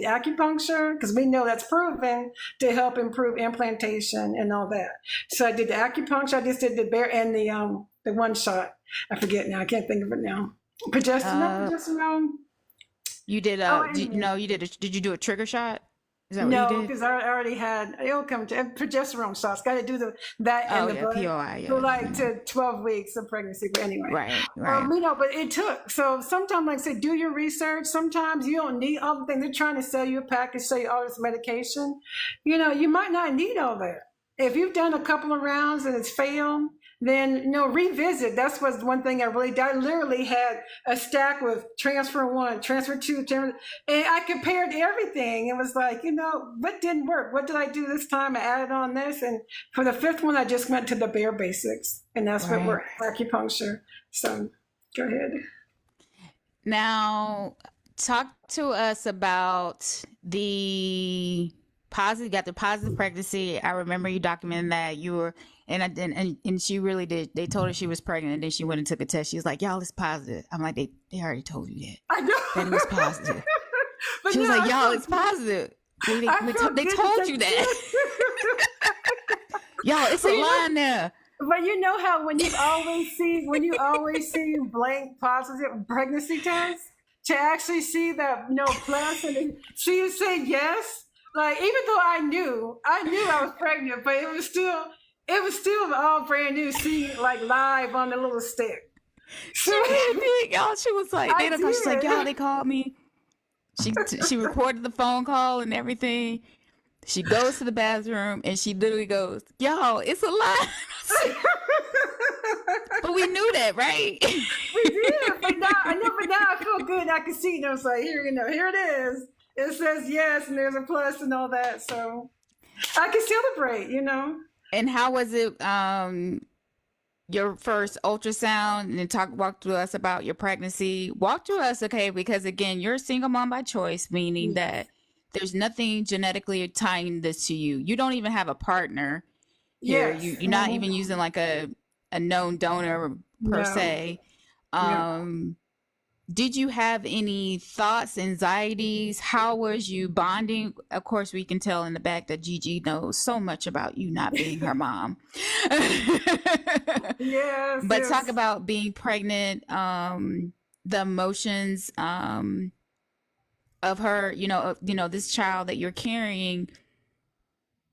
acupuncture, because we know that's proven to help improve implantation and all that. So I did the acupuncture. I just did the bear and the one shot. I forget now. I can't think of it now. Progesterone. You did did you do a trigger shot? Is that what you No, did? because I already had, it'll come to progesterone shots. Got to do that in Oh the yeah, butt POI. for Yeah. like Mhm. to 12 weeks of pregnancy. But anyway, Right. Right. but it took. So sometimes, like I say, do your research. Sometimes you don't need all the things. They're trying to sell you a package, sell you all this medication. You might not need all that. If you've done a couple of rounds and it's failed, then revisit. That's was one thing I really did. I literally had a stack with transfer one, transfer two, and I compared everything. It was like, what didn't work? What did I do this time? I added on this, and for the fifth one, I just went to the bare basics, and that's what Right. worked, acupuncture. So, go ahead. Now, talk to us about the positive. Got the positive pregnancy. I remember you documenting that you were, and she really did. They told her she was pregnant, and then she went and took a test. She was like, "Y'all, it's positive." I'm like, "They already told you I that it know, was positive." but She was no, like, I "Y'all, felt it's positive." I felt They good told you that. Y'all, it's a but line there. but you know how when you always see blank positive pregnancy tests, to actually see that no plus and see you say yes, like even though I knew I was pregnant, but it was still all brand new, seeing it like live on the little stick. She So really did, y'all. She was like, I they don't call. She's like, y'all, did. they called me. She recorded the phone call and everything. She goes to the bathroom and she literally goes, "Y'all, it's a lie." But we knew that, right? We did, but now I know. But now I feel good. I can see it. I was like, here it is. It says yes, and there's a plus and all that. So I can celebrate. And how was it? Your first ultrasound, and then walk through us about your pregnancy. Walk through us, okay? Because again, you're a single mom by choice, meaning Yes. that there's nothing genetically tying this to you. You don't even have a partner here. Yes. You're not even using like a known donor per No. se. No. Did you have any thoughts, anxieties? How was you bonding? Of course, we can tell in the back that Gigi knows so much about you not being her mom. Yes. But talk Yes. about being pregnant, the emotions of her, this child that you're carrying,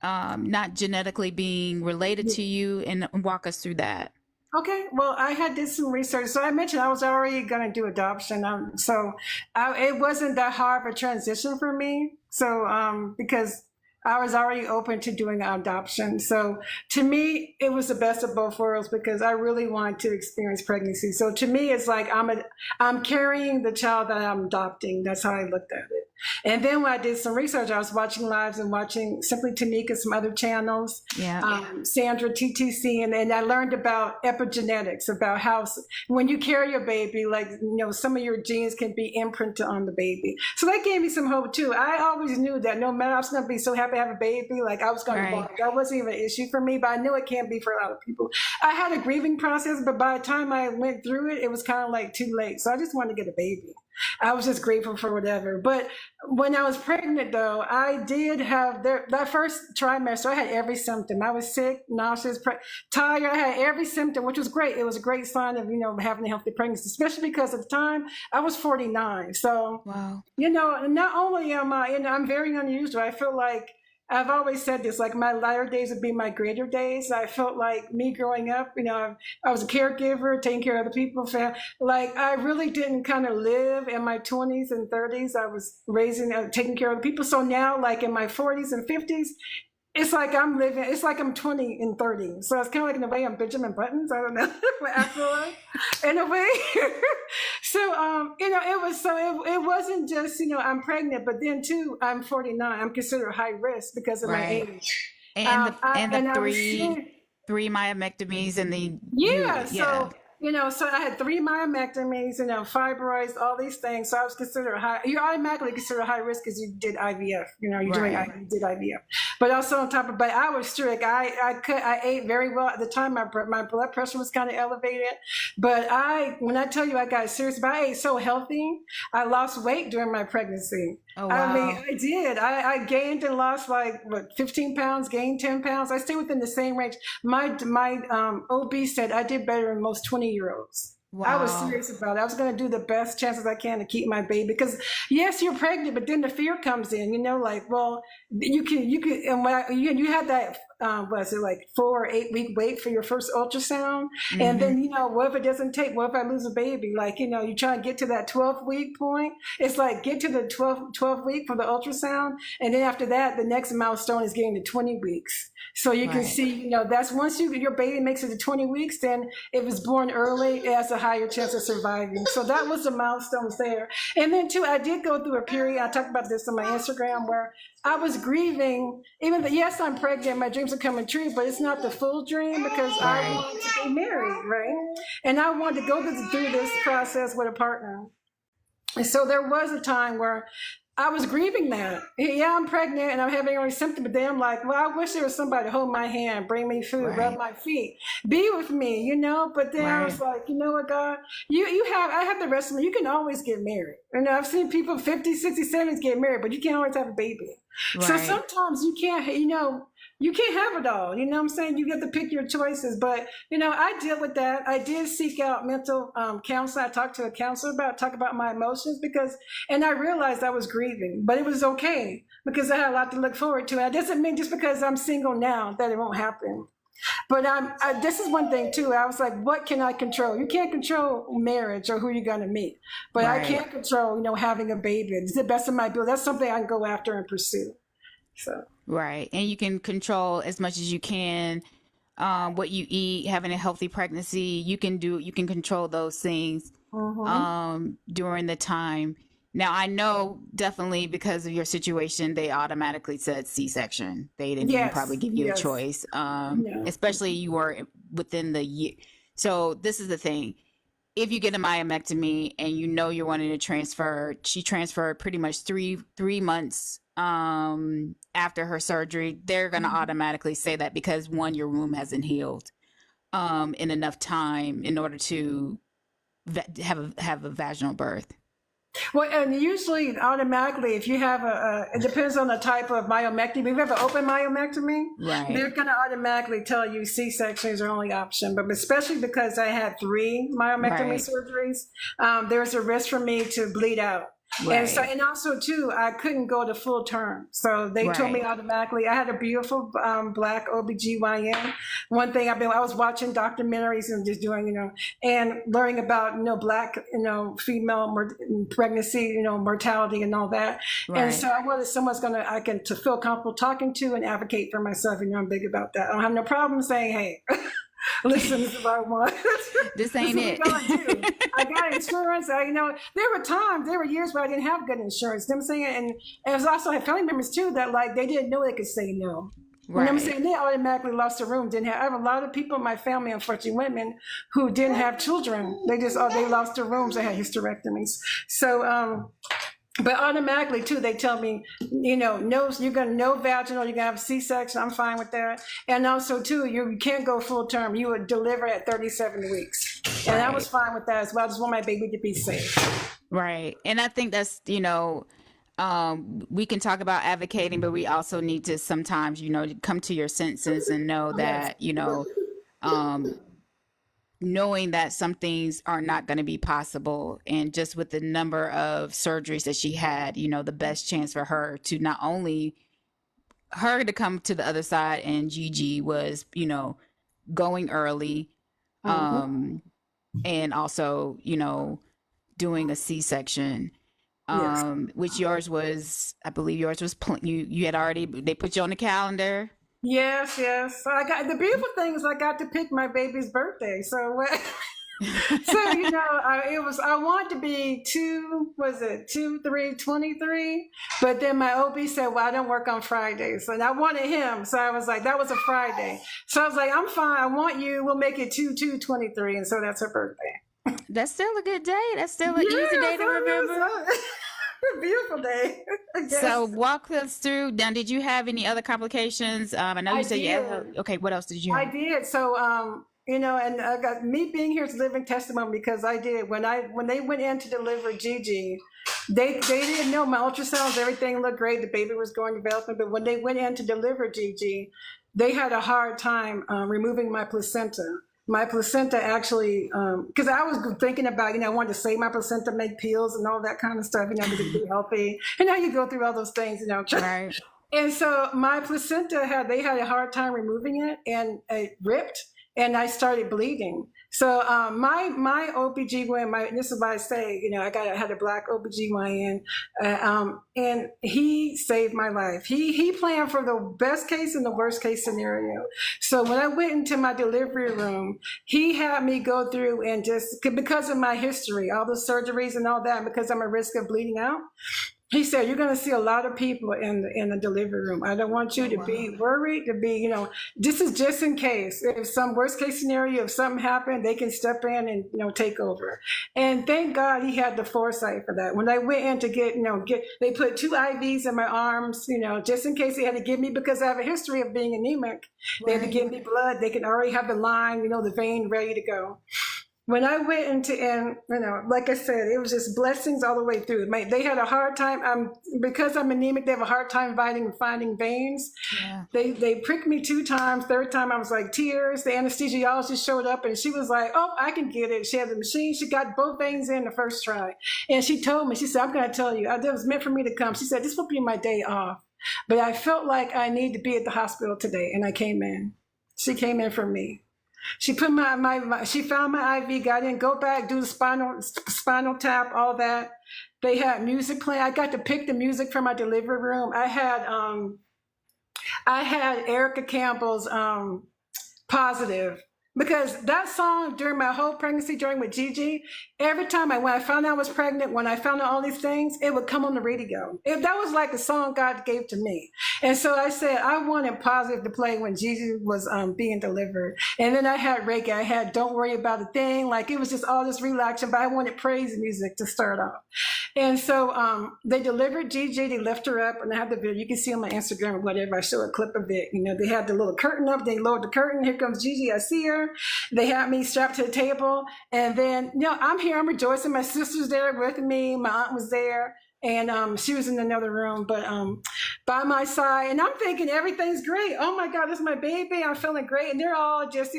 not genetically being related to you, and walk us through that. Okay, well, I had did some research. So I mentioned I was already going to do adoption. It wasn't that hard of a transition for me. So because I was already open to doing adoption. So to me, it was the best of both worlds because I really wanted to experience pregnancy. So to me, it's like I'm carrying the child that I'm adopting. That's how I looked at it. And then when I did some research, I was watching lives and watching Simply Tamika, some other channels, Yeah. Sandra TTC, and I learned about epigenetics, about how when you carry a baby, like, some of your genes can be imprinted on the baby. So that gave me some hope too. I always knew that no matter, I was going to be so happy to have a baby, like I was going to Right. walk. That wasn't even an issue for me, but I knew it can be for a lot of people. I had a grieving process, but by the time I went through it, it was kind of like too late. So I just wanted to get a baby. I was just grateful for whatever. But when I was pregnant, though, I did have that first trimester. I had every symptom. I was sick, nauseous, tired. I had every symptom, which was great. It was a great sign of having a healthy pregnancy, especially because at the time I was 49. So Wow. not only am I, I'm very unusual. I feel like I've always said this, like my lighter days would be my greater days. I felt like me growing up, I was a caregiver, taking care of other people. Like I really didn't kind of live in my 20s and 30s. I was taking care of people. So now, like in my 40s and 50s, it's like I'm 20 and 30. So it's kind of like in a way I'm Benjamin Buttons. I don't know what I feel like in a way. So, it wasn't just, I'm pregnant, but then too, I'm 49. I'm considered high risk because of my Right. age. And the I was three sick. three myomectomies and Yeah, yeah. so I had 3 myomectomies, fibroids, all these things. So I was considered high. You're automatically considered high risk because you did IVF. Right. You did IVF. But also on top of, but I was strict. I ate very well at the time. My blood pressure was kind of elevated. But when I tell you I got serious, but I ate so healthy. I lost weight during my pregnancy. Oh I mean, wow. I did. I gained and lost like 15 pounds, gained 10 pounds. I stay within the same range. My OB said I did better than most 20-year-olds. I was Wow. serious about it. I was going to do the best chances I can to keep my baby because yes, you're pregnant, but then the fear comes in. Like, well, you can, and when you had that, was it like 4 or 8 week wait for your first ultrasound, and Mm-hmm. then what if it doesn't take? What if I lose a baby? Like, you try to get to that 12-week point. It's like get to the 12 week for the ultrasound, and then after that, the next milestone is getting to 20 weeks. So you can Right. see, that's once your baby makes it to 20 weeks, then if it's born early, it has a higher chance of surviving. So that was the milestones there. And then too, I did go through a period, I talked about this on my Instagram, where I was grieving, even though, yes, I'm pregnant, my dreams are coming true, but it's not the full dream because I Right. want to be married, right? And I wanted to go through this process with a partner. And so there was a time where I was grieving that. Yeah, I'm pregnant and I'm having all these symptoms, but then I'm like, well, I wish there was somebody to hold my hand, bring me food, rub Right. my feet, be with me. But then I was Right. like, you know what, God, I have the rest of me. You can always get married. I've seen people 50, 60, 70s get married, but you can't always have a baby. So Right. sometimes you can't have it all. You know what I'm saying? You get to pick your choices. But, I deal with that. I did seek out mental counseling. I talked to a counselor talk about my emotions and I realized I was grieving, but it was okay because I had a lot to look forward to. And it doesn't mean just because I'm single now that it won't happen. But this is one thing too. I was like, what can I control? You can't control marriage or who you're going to meet, but I Right. can't control, having a baby. It's the best of my ability. That's something I can go after and pursue. So. Right. And you can control as much as you can what you eat, having a healthy pregnancy. You can control those things Mm-hmm. during the time. Now, I know definitely because of your situation, they automatically said C-section. They didn't even probably Yes. give you a Yes. choice, Yeah. especially you were within the year. So this is the thing. If you get a myomectomy and you know you're wanting to transfer, she transferred pretty much three months after her surgery. They're gonna Mm-hmm. automatically say that because one, your womb hasn't healed in enough time in order to have a vaginal birth. Well, and usually automatically, if you have it depends on the type of myomectomy. If you have an open myomectomy, Right. they're going to automatically tell you C-section is your only option. But especially because I had 3 myomectomy Right. surgeries, there's a risk for me to bleed out. Right. And also too, I couldn't go to full term. So they told me Right. automatically. I had a beautiful black OBGYN. One thing I was watching documentaries and just doing, and learning about, black, female pregnancy, mortality and all that. And Right. so I wanted someone's to feel comfortable talking to and advocate for myself. I'm big about that. I don't have no problem saying, hey, listen, this is what I want. This This is ain't what we're it. gonna do. I got insurance. There were years where I didn't have good insurance. You know what I'm saying? And I was also had family members too that they didn't know they could say no. You know what I'm Right. saying? They automatically lost the room. Didn't have. I have a lot of people in my family, unfortunately, women who didn't have children. They lost their rooms. They had hysterectomies. So but automatically too, they tell me, no, you're gonna no vaginal, you're gonna have C-section. I'm fine with that. And also too, you can't go full term. You would deliver at 37 weeks, and I was Right. fine with that as well. I just want my baby to be safe. Right. And I think that's, we can talk about advocating, but we also need to sometimes, come to your senses and know Yes. that, um, knowing that some things are not going to be possible. And just with the number of surgeries that she had, the best chance for her to not only her to come to the other side and Gigi was, going early, Mm-hmm. um, and also, doing a C-section, Yes. which yours was, I believe yours was, you had already, they put you on the calendar. Yes. Yes. So I got the beautiful thing is I got to pick my baby's birthday. So. So I wanted to be 23, but then my OB said, well, I don't work on Fridays, and I wanted him, so I was like, that was a Friday, so I was like, I'm fine, I want you, we'll make it 2/2/23, and so that's her birthday. That's still a good day. That's still an easy day Yes, to remember. a beautiful day. So Yes, walk us through. Now, did you have any other complications? I know I you said you had. did. Okay, what else did you I have? did. So, and I got me being here is living testimony because I did when they went in to deliver Gigi, they didn't know my ultrasounds, everything looked great, the baby was growing, developing, but when they went in to deliver Gigi, they had a hard time removing my placenta. my placenta actually, because I was thinking about, I wanted to save my placenta, make pills and all that kind of stuff, because it'd be healthy. And now you go through all those things, Right. And so my placenta they had a hard time removing it, and it ripped, and I started bleeding. So my OBGYN, this is why I say, I had a black OBGYN, and he saved my life. He planned for the best case and the worst case scenario. So when I went into my delivery room, he had me go through and just, because of my history, all the surgeries and all that, because I'm at risk of bleeding out, he said, you're going to see a lot of people in the delivery room. I don't want you to be worried, to be, this is just in case. If some worst case scenario, if something happened, they can step in and, take over. And thank God he had the foresight for that. When I went in to get, they put 2 IVs in my arms, just in case they had to give me, because I have a history of being anemic. They had to give me blood. They can already have the line, the vein ready to go. When I went into, and like I said, it was just blessings all the way through. They had a hard time. Because I'm anemic, they have a hard time finding veins. Yeah. They pricked me 2 times. Third time, I was like tears. The anesthesiologist showed up, and she was like, "Oh, I can get it." She had the machine. She got both veins in the first try, and she told me, she said, "I'm going to tell you, it was meant for me to come." She said, "This will be my day off," but I felt like I need to be at the hospital today, and I came in. She came in for me. She put she found my IV, got in, go back, do the spinal tap, all that. They had music playing. I got to pick the music from my delivery room. I had Erica Campbell's Positive, because that song during my whole pregnancy, during with Gigi, every time when I found out I was pregnant, when I found out all these things, it would come on the radio. That was like the song God gave to me. And so I said, I wanted Positive to play when Gigi was being delivered. And then I had Reiki. I had Don't Worry About a Thing. Like, it was just all this relaxing, but I wanted praise music to start off. And so they delivered Gigi, they left her up, and I have the video. You can see on my Instagram or whatever, I show a clip of it. They had the little curtain up, they lowered the curtain, here comes Gigi, I see her. They had me strapped to the table, and then, I'm here, I'm rejoicing. My sister's there with me, my aunt was there, and she was in another room, but by my side, and I'm thinking everything's great. Oh my God, this is my baby, I'm feeling great. And they're all just,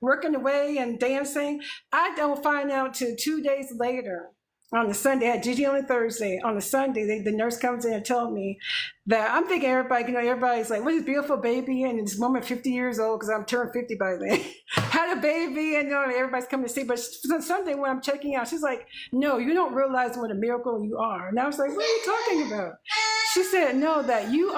working away and dancing. I don't find out till 2 days later. On the Sunday, I had Gigi on a Thursday. On the Sunday, the nurse comes in and tells me that, I'm thinking everybody, everybody's like, what is beautiful baby? And this woman, 50 years old, because I'm turned 50 by then, had a baby, and everybody's coming to see. But Sunday, when I'm checking out, she's like, no, you don't realize what a miracle you are. And I was like, what are you talking about? She said, no, that you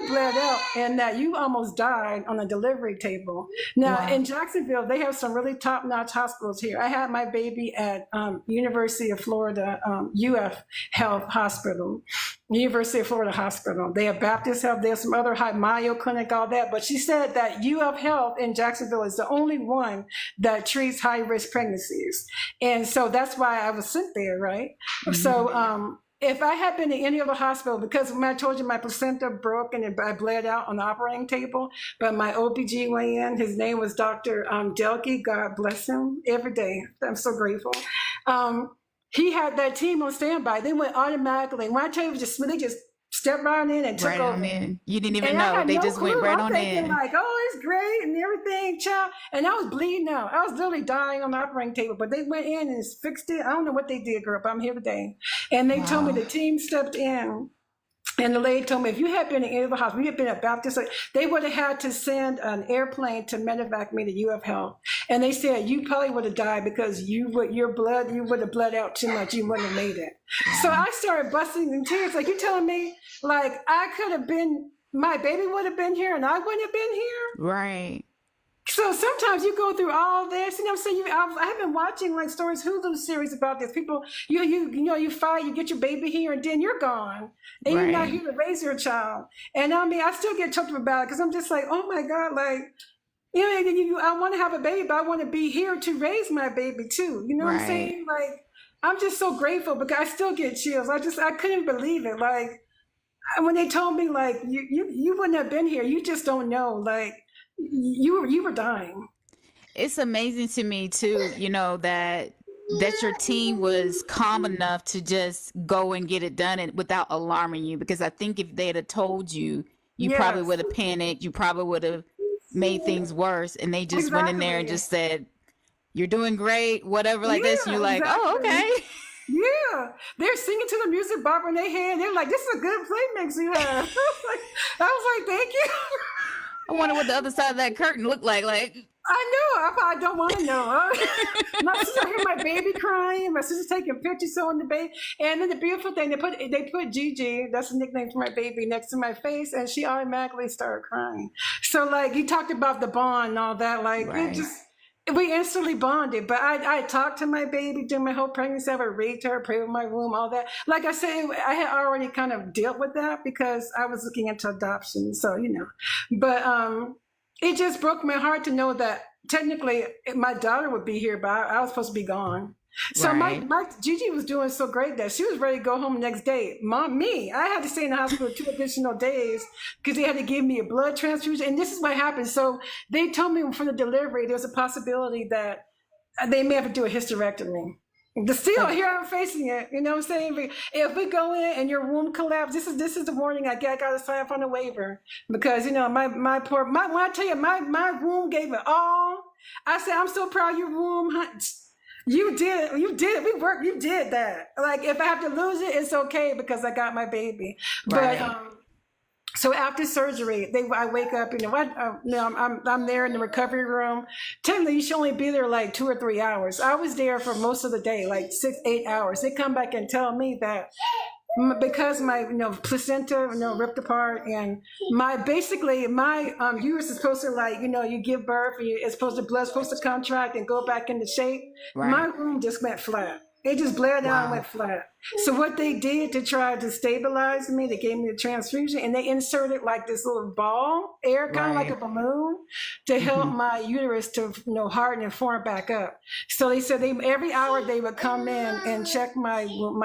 bled out and that you almost died on a delivery table. Now, wow. In Jacksonville, they have some really top-notch hospitals here. I had my baby at University of Florida, UF Health Hospital, University of Florida Hospital. They have Baptist Health. There's some other Mayo Clinic, all that. But she said that UF Health in Jacksonville is the only one that treats high-risk pregnancies. And so that's why I was sent there, right? Mm-hmm. So if I had been in any other hospital, because when I told you my placenta broke and I bled out on the operating table, but my OBGYN, his name was Dr. Delke, God bless him, every day. I'm so grateful. He had that team on standby. They went automatically. When I tell you, they just stepped right in and took right over. On in. You didn't even know. They just went right on in. Like, oh, it's great and everything, child. And I was bleeding out. I was literally dying on the operating table, but they went in and fixed it. I don't know what they did, girl, but I'm here today. And they told me the team stepped in. And the lady told me, if you had been in any other hospital, you had been at Baptist, they would have had to send an airplane to medevac me to UF Health. And they said, you probably would have died because you would have bled out too much. You wouldn't have made it. So I started busting in tears. Like, you telling me, like, I could have been, my baby would have been here and I wouldn't have been here? Right. So sometimes you go through all this, I'm saying, I have been watching like stories, Hulu series about this. People, you fight, you get your baby here, and then you're gone, and you're not here to raise your child. And I mean, I still get choked up about it because I'm just like, oh my God, like, I want to have a baby, but I want to be here to raise my baby too. You know what I'm saying? Like, I'm just so grateful because I still get chills. I couldn't believe it. Like, when they told me, like, you wouldn't have been here. You just don't know, like. You were dying. It's amazing to me too, that your team was calm enough to just go and get it done and without alarming you. Because I think if they'd have told you, you probably would have panicked. You probably would have made things worse. And they just went in there and just said, you're doing great, whatever like this. And you're Yeah, like, oh, exactly. okay. Yeah, they're singing to the music, bobbing their head. They're like, "This is a good play mix you have." I was like, "Thank you." I wonder what the other side of that curtain looked like. Like, I know. I don't want to know. My sister hear my baby crying. My sister's taking pictures showing the baby. And then the beautiful thing, they put Gigi, that's the nickname for my baby, next to my face, and she automatically started crying. So like you talked about the bond and all that, like it right, just we instantly bonded. But I talked to my baby during my whole pregnancy. I would read to her, pray with my womb, all that. Like I said, I had already kind of dealt with that because I was looking into adoption. So but it just broke my heart to know that technically my daughter would be here, but I was supposed to be gone. So right, my Gigi was doing so great that she was ready to go home the next day. I had to stay in the hospital 2 additional days because they had to give me a blood transfusion. And this is what happened. So they told me from the delivery, there's a possibility that they may have to do a hysterectomy. The still okay, here I'm facing it. You know what I'm saying? If we go in and your womb collapse, this is the warning I get. I gotta sign up on a waiver because when I tell you my womb gave it all. I said I'm so proud of your womb. You did it. We worked. You did that. Like if I have to lose it, it's okay because I got my baby. But right, so after surgery, I wake up. I'm there in the recovery room. Technically, you should only be there like 2 or 3 hours. I was there for most of the day, like 6, 8 hours. They come back and tell me that because my placenta ripped apart and my uterus is supposed to you give birth and it's supposed to blood's supposed to contract and go back into shape. My right. womb just went flat. It just blared out and Wow. went flat. So what they did to try to stabilize me, they gave me a transfusion and they inserted like this little ball, air kind of like a Right. balloon, to help Hmm. my uterus to harden and form back up. So they said every hour they would come in and check my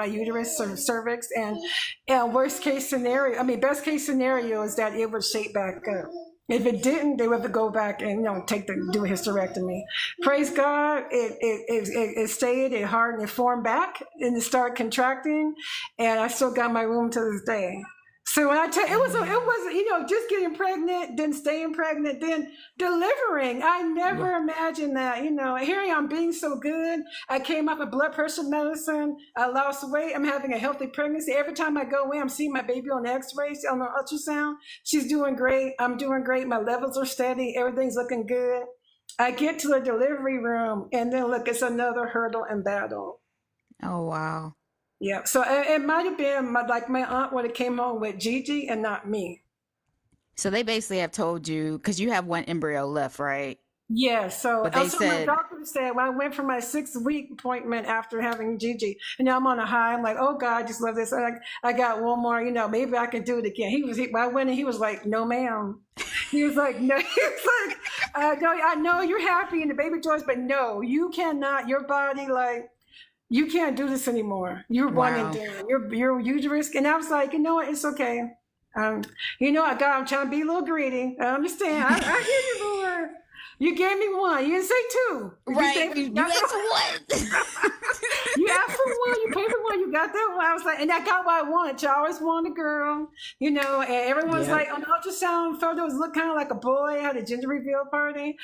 uterus or cervix and best case scenario is that it would shape back up. If it didn't, they would have to go back and do a hysterectomy. Praise God, it stayed, it hardened, it formed back, and it started contracting, and I still got my womb to this day. So when I tell it was just getting pregnant, then staying pregnant, then delivering. I never imagined that. Here I am being so good. I came off of blood pressure medicine. I lost weight. I'm having a healthy pregnancy. Every time I go in, I'm seeing my baby on the X-rays, on the ultrasound. She's doing great. I'm doing great. My levels are steady. Everything's looking good. I get to the delivery room, and then look, it's another hurdle and battle. Oh, wow. Yeah, so it might have been my aunt would have came home with Gigi and not me. So they basically have told you, because you have one embryo left, right? Yeah, so But they also my said, doctor said when I went for my 6-week appointment after having Gigi, and now I'm on a high. I'm like, oh God, I just love this. I got one more, maybe I can do it again. I went and he was like, no, ma'am. He was like, no. He was like, I know you're happy in the baby joys, but no, you cannot. Your body, you can't do this anymore. You're one and wow. done. Your uterus. And I was like, you know what? It's okay. I'm trying to be a little greedy. I understand. I hear you, Lord. You gave me one. You didn't say two. Right. You asked for what? You asked for one. You paid for one. You got that one. I was like, and I got what I wanted. I always wanted a girl, and everyone's like, on the ultrasound photos, look kind of like a boy. I had a gender reveal party.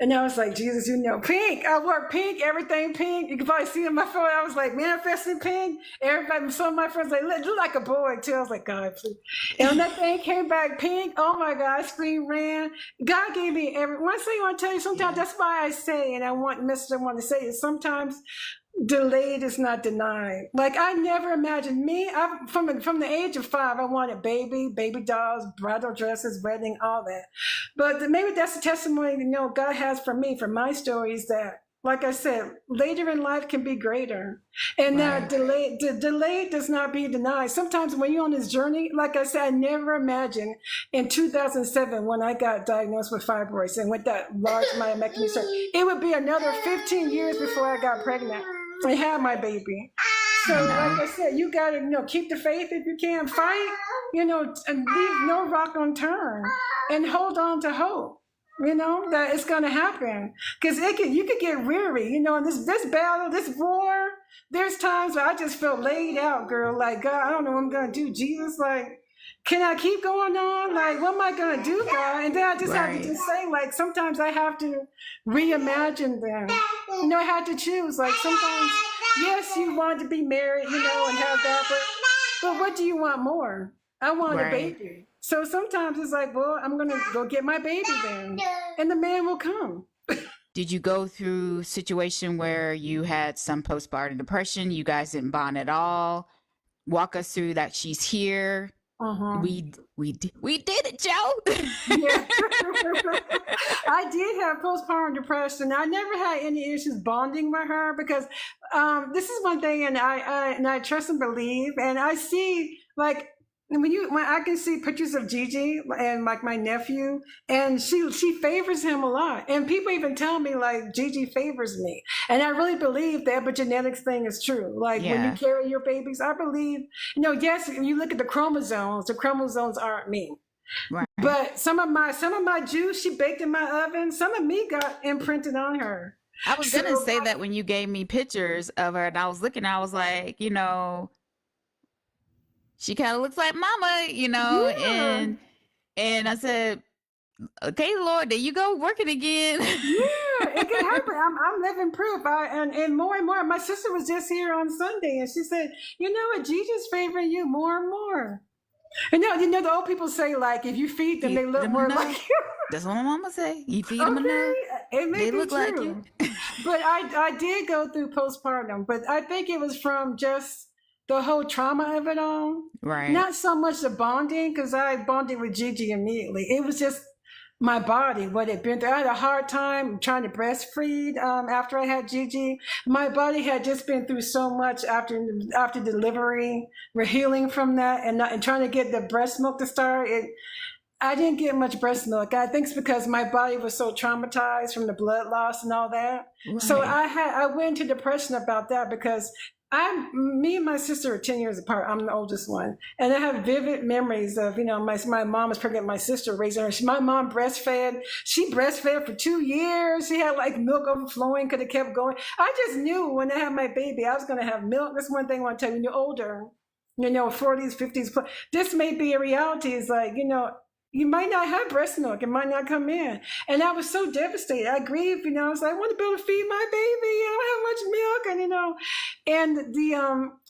And I was like, Jesus, pink. I wore pink, everything pink. You can probably see in my photo. I was like, manifesting pink. Everybody, some of my friends, like, look like a boy, too. I was like, God, please. And when that thing came back pink, oh my God, I screamed, ran. God gave me one thing I want to tell you, sometimes that's why I say, and I want to say is sometimes delayed is not denied. Like I never imagined from the age of 5, I wanted baby dolls, bridal dresses, wedding, all that. But maybe that's the testimony God has for me, for my stories that, like I said, later in life can be greater. And that delay does not be denied. Sometimes when you're on this journey, like I said, I never imagined in 2007 when I got diagnosed with fibroids and with that large myomectomy surgery, it would be another 15 years before I got pregnant. I had my baby. So like I said, you gotta keep the faith if you can, fight, and leave no rock unturned and hold on to hope, that it's gonna happen. Because you could get weary, in this battle, this war, there's times where I just felt laid out, girl. Like, God, I don't know what I'm gonna do. Jesus, like, can I keep going on? Like, what am I going to do, God? And then I just have to Right. just say, like, sometimes I have to reimagine them. I had to choose. Like, sometimes, yes, you want to be married, and have that, but what do you want more? I want a Right. baby. So sometimes it's like, well, I'm going to go get my baby then, and the man will come. Did you go through situation where you had some postpartum depression? You guys didn't bond at all. Walk us through that. She's here. Uh-huh. We did it, Joe. Yeah. I did have postpartum depression. I never had any issues bonding with her because this is one thing, and I trust and believe, and I see like when I can see pictures of Gigi and like my nephew, and she favors him a lot, and people even tell me like Gigi favors me, and I really believe the epigenetics thing is true. Like when you Yeah. carry your babies, I believe yes, when you look at the chromosomes aren't me. Right. But some of my juice she baked in my oven. Some of me got imprinted on her. I was gonna So say that when you gave me pictures of her and I was looking, I was like, she kind of looks like mama, yeah, and I said, okay, Lord, there you go, working again. yeah, it can happen. I'm living proof. And more and more. My sister was just here on Sunday, and she said, "You know what? Jesus favoring you more and more." And the old people say like, if you feed them, Feed they look them more enough. like you. That's what my mama say. You feed them Okay, enough, it may they be look like you. true. But I did go through postpartum, but I think it was from just the whole trauma of it all. Right. Not so much the bonding, because I bonded with Gigi immediately. It was just my body, what it been through. I had a hard time trying to breastfeed after I had Gigi. My body had just been through so much after delivery. We're healing from that, and trying to get the breast milk to start. I didn't get much breast milk. I think it's because my body was so traumatized from the blood loss and all that. So Right. I went into depression about that because me and my sister are 10 years apart. I'm the oldest one. And I have vivid memories of, my mom was pregnant, my sister raising her. My mom breastfed. She breastfed for 2 years. She had like milk overflowing, could have kept going. I just knew when I had my baby, I was going to have milk. That's one thing I want to tell you. When you're older, 40s, 50s, this may be a reality. It's like, you might not have breast milk. It might not come in. And I was so devastated. I grieved, I was like, I want to be able to feed my baby. I don't have much milk. And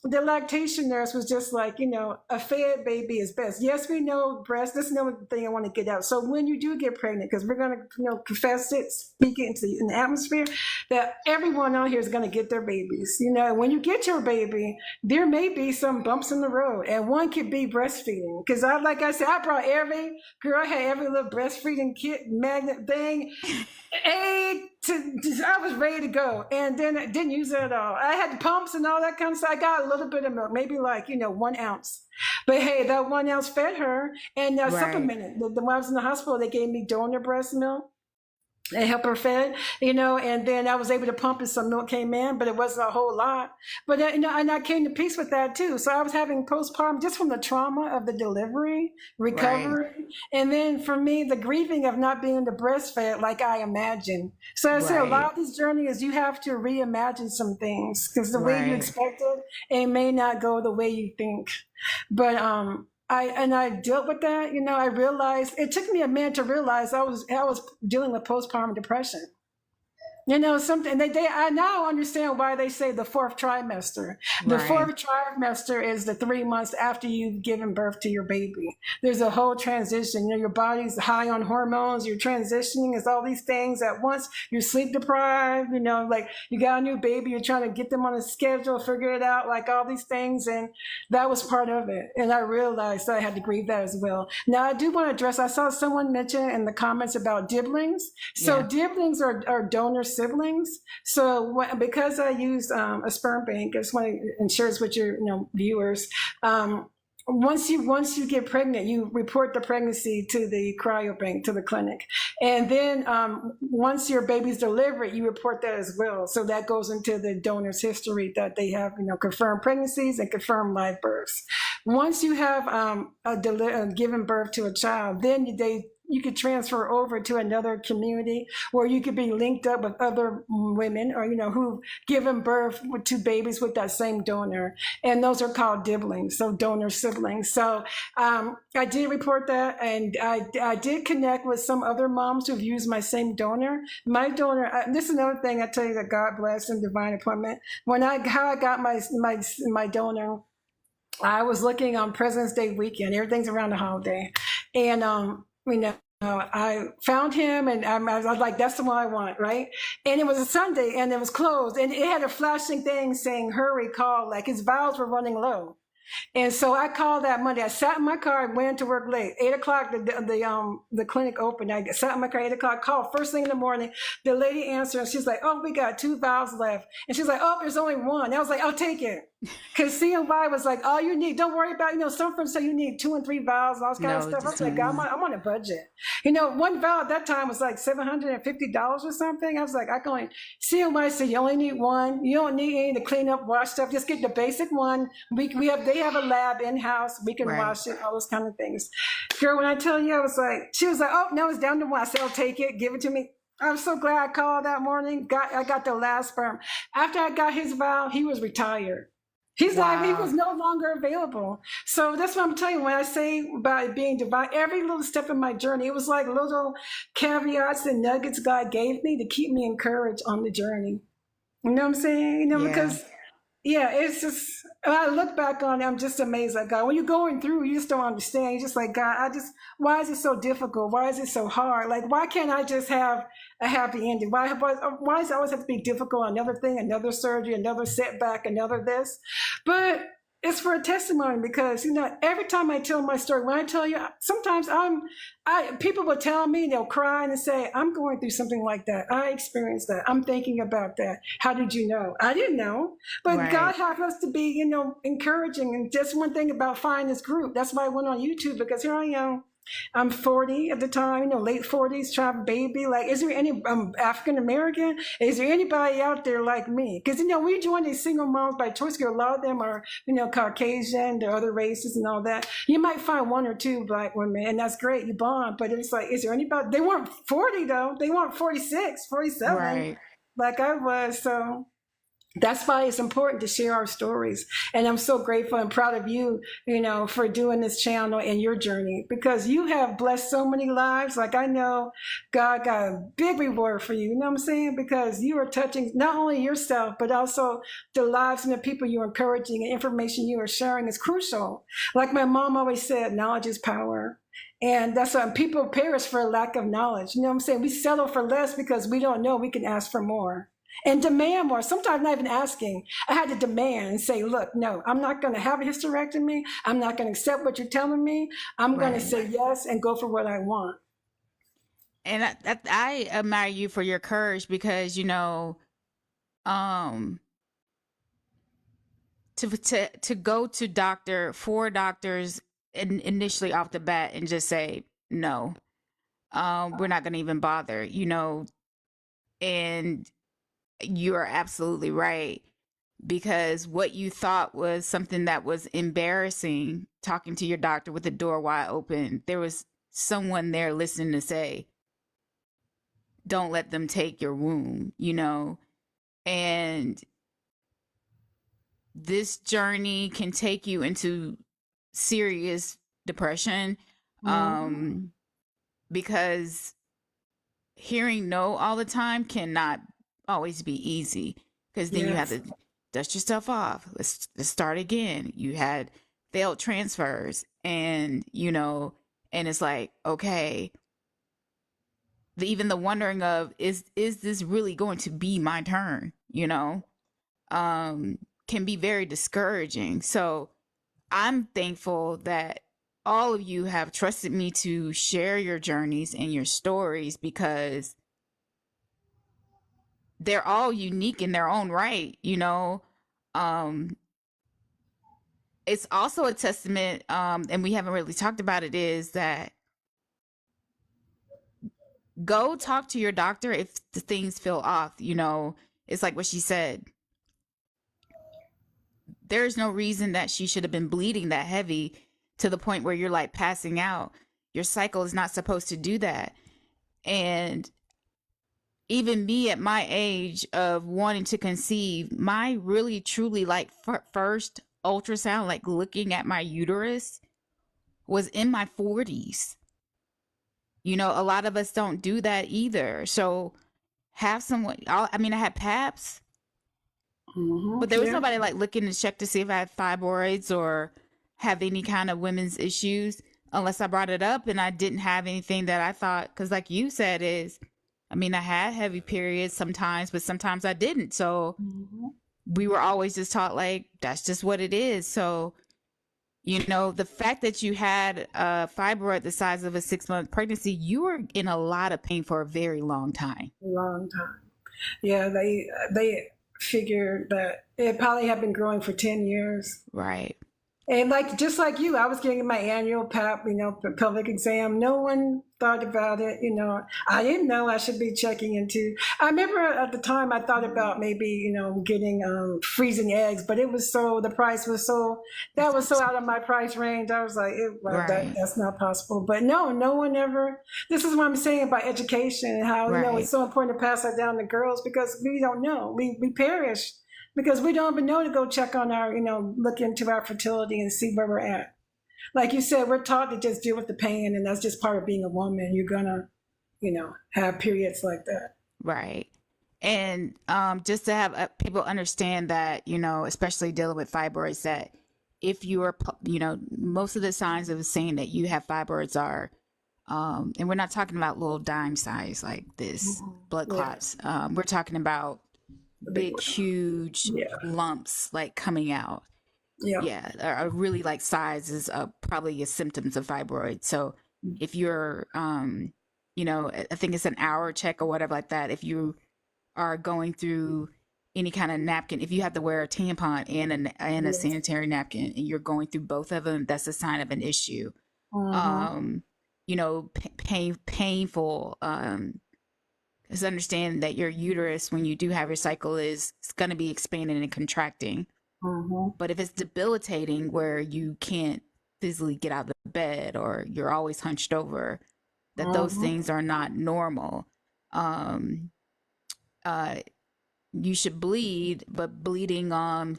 the lactation nurse was just like, a fed baby is best. Yes, we know breast. This is another thing I want to get out. So when you do get pregnant, because we're going to, confess it, speak it into the atmosphere, that everyone out here is going to get their babies. When you get your baby, there may be some bumps in the road, and one could be breastfeeding. Because like I said, I brought I had every little breastfeeding kit, magnet thing. I was ready to go, and then I didn't use it at all. I had the pumps and all that kind of stuff. I got a little bit of milk, maybe like 1 ounce. But hey, that 1 ounce fed her, and Right. supplemented. When I was in the hospital, they gave me donor breast milk and help her fed, and then I was able to pump and some milk came in, but it wasn't a whole lot. But, and I came to peace with that too. So I was having postpartum just from the trauma of the delivery, Right. recovery. And then for me, the grieving of not being the breastfed like I imagined. So I say a lot Right. of this journey is you have to reimagine some things because the way you Right. expected, it may not go the way you think. But I dealt with that. I realized it took me a minute to realize I was dealing with postpartum depression. Something I now understand why they say the fourth trimester. The Right. fourth trimester is the 3 months after you've given birth to your baby. There's a whole transition. Your body's high on hormones. You're transitioning. It's all these things at once. You're sleep deprived. Like you got a new baby. You're trying to get them on a schedule, figure it out. Like all these things, and that was part of it. And I realized I had to grieve that as well. Now I do want to address. I saw someone mention in the comments about dibblings. So Yeah. dibblings are donor siblings. So because I used a sperm bank, I just want to share this with your viewers. Once you get pregnant, you report the pregnancy to the cryobank, to the clinic, and then once your baby's delivered, you report that as well. So that goes into the donor's history that they have, confirmed pregnancies and confirmed live births. Once you have given birth to a child, then they you could transfer over to another community where you could be linked up with other women, or who've given birth to babies with that same donor, and those are called dibblings, so donor siblings. So I did report that, and I did connect with some other moms who've used my same donor. My donor. This is another thing I tell you that God bless and divine appointment. How I got my donor, I was looking on President's Day weekend. Everything's around the holiday, and I found him, and I was like, "That's the one I want," right? And it was a Sunday, and it was closed, and it had a flashing thing saying, "Hurry, call!" Like his vials were running low. And so I called that Monday. I sat in my car and went to work late. 8 o'clock, the clinic opened. I sat in my car, 8 o'clock, called first thing in the morning. The lady answered, and she's like, "Oh, we got 2 valves left." And she's like, "Oh, there's only one." I was like, "I'll take it." Because CMY was like, "All you need, don't worry about, some firms say you need 2 and 3 valves, and all this kind of No, stuff." I just was like, I'm on a budget. One valve at that time was like $750 or something. I was like, CMY said, "You only need one. You don't need any to clean up, wash stuff. Just get the basic one. They have a lab in-house. We can right. wash it, all those kind of things." Girl, when I tell you, she was like, "Oh, no, it's down to one." I said, "I'll take it. Give it to me." I'm so glad I called that morning. I got the last sperm. After I got his valve, he was retired. He's like, he was Wow. no longer available. So that's what I'm telling you. When I say about it being divine, every little step in my journey, it was like little caveats and nuggets God gave me to keep me encouraged on the journey. You know what I'm saying? Yeah. Because yeah, it's just, when I look back on it, I'm just amazed at God. When you're going through, you just don't understand. You're just like, "God, why is it so difficult? Why is it so hard? Like, why can't I just have a happy ending? Why does it always have to be difficult? Another thing, another surgery, another setback, another this." But it's for a testimony, because every time I tell my story, when I tell you, sometimes people will tell me, they'll cry and say, "I'm going through something like that. I experienced that. I'm thinking about that. How did you know?" I didn't know, but God Right. helped us to be, encouraging. And just one thing about finding this group, that's why I went on YouTube, because here I am. I'm 40 at the time, late 40s, trying to baby. Like, is there any African American? Is there anybody out there like me? Because, we join these single moms by choice. A lot of them are, Caucasian, they're other races and all that. You might find 1 or 2 Black women, and that's great. You bond. But it's like, is there anybody? They weren't 40, though. They weren't 46, 47, Right. like I was. So that's why it's important to share our stories. And I'm so grateful and proud of you, for doing this channel and your journey, because you have blessed so many lives. Like, I know God got a big reward for you. You know what I'm saying? Because you are touching not only yourself, but also the lives and the people you're encouraging, and information you are sharing is crucial. Like my mom always said, knowledge is power. And that's why people perish for a lack of knowledge. You know what I'm saying? We settle for less because we don't know we can ask for more and demand more. Sometimes not even asking. I had to demand and say, "Look, no, I'm not going to have a hysterectomy. I'm not going to accept what you're telling me. I'm going to Right. say yes and go for what I want." And I admire you for your courage, because um to go to doctor 4 doctors initially off the bat and just say no, we're not going to even bother, and you are absolutely right, because what you thought was something that was embarrassing, talking to your doctor with the door wide open, there was someone there listening to say, "Don't let them take your womb," and this journey can take you into serious depression, Mm-hmm. um because hearing no all the time cannot always be easy, because then you have Yes. to dust yourself off. Let's start again. You had failed transfers, and and it's like, okay, even the wondering of, is this really going to be my turn, um can be very discouraging. So I'm thankful that all of you have trusted me to share your journeys and your stories, because they're all unique in their own right. Um it's also a testament, and we haven't really talked about it, is that go talk to your doctor if the things feel off. It's like what she said, there's no reason that she should have been bleeding that heavy to the point where you're like passing out. Your cycle is not supposed to do that. And even me at my age of wanting to conceive, my really truly like first ultrasound, like looking at my uterus, was in my 40s. You know, a lot of us don't do that either. So have someone, I mean, I had PAPs, but there was Yeah. nobody like looking to check to see if I had fibroids or have any kind of women's issues unless I brought it up and I didn't have anything that I thought, because like you said, is, I mean, I had heavy periods sometimes, but sometimes I didn't. So we were always just taught like, that's just what it is. So, you know, the fact that you had a fibroid the size of a 6-month pregnancy, you were in a lot of pain for a very long time. Long time. Yeah, they figured that it probably had been growing for 10 years. Right. And like just like you, I was getting my annual PAP, pelvic exam. No one thought about it. I didn't know I should be checking into. I remember at the time I thought about maybe getting freezing eggs, but the price was so out of my price range. I was like, Right. that's not possible. But no one ever. This is what I'm saying about education and how Right. it's so important to pass that down to girls because we don't know. We perish because we don't even know to go check on look into our fertility and see where we're at. Like you said, we're taught to just deal with the pain, and that's just part of being a woman. You're gonna, have periods like that. Right. And just to have people understand that, you know, especially dealing with fibroids, that if you are, you know, most of the signs of saying that you have fibroids are, and we're not talking about little dime size like this, blood Yeah, clots. We're talking about the big big, one. huge Yeah, lumps like coming out. yeah, Yeah, are really like sizes of probably a symptoms of fibroid. So if you're, you know, I think it's an hour check or whatever like that. If you are going through any kind of napkin, if you have to wear a tampon and a yes. sanitary napkin, and you're going through both of them, that's a sign of an issue. Mm-hmm. Um, you know, painful. Is understand that your uterus, when you do have your cycle, is it's going to be expanding and contracting. Mm-hmm. But if it's debilitating where you can't physically get out of the bed or you're always hunched over, that those Mm-hmm. things are not normal. Um, uh, you should bleed, but bleeding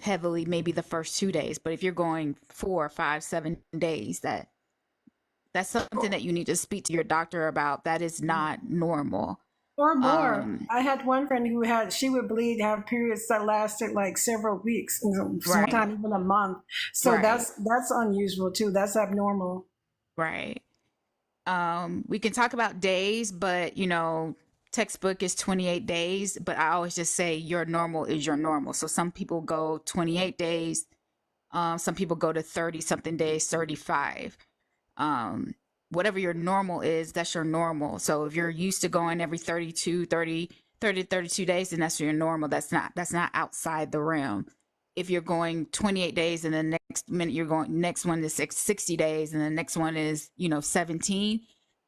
heavily maybe the first 2 days. But if you're going 4, 5, 7 days, that's something that you need to speak to your doctor about. That is not normal. Or more. Um, I had one friend she would bleed, have periods that lasted like several weeks, right, sometimes even a month. So right, that's unusual too. That's abnormal. right. We can talk about days, but you know, textbook is 28 days, but I always just say your normal is your normal. So some people go 28 days, some people go to 30 something days, 35. Um, Whatever your normal is, that's your normal. So if you're used to going every 32 days, then that's your normal. That's not outside the realm. If you're going 28 days and the next minute you're going, next one is 60 days and the next one is, you know, 17,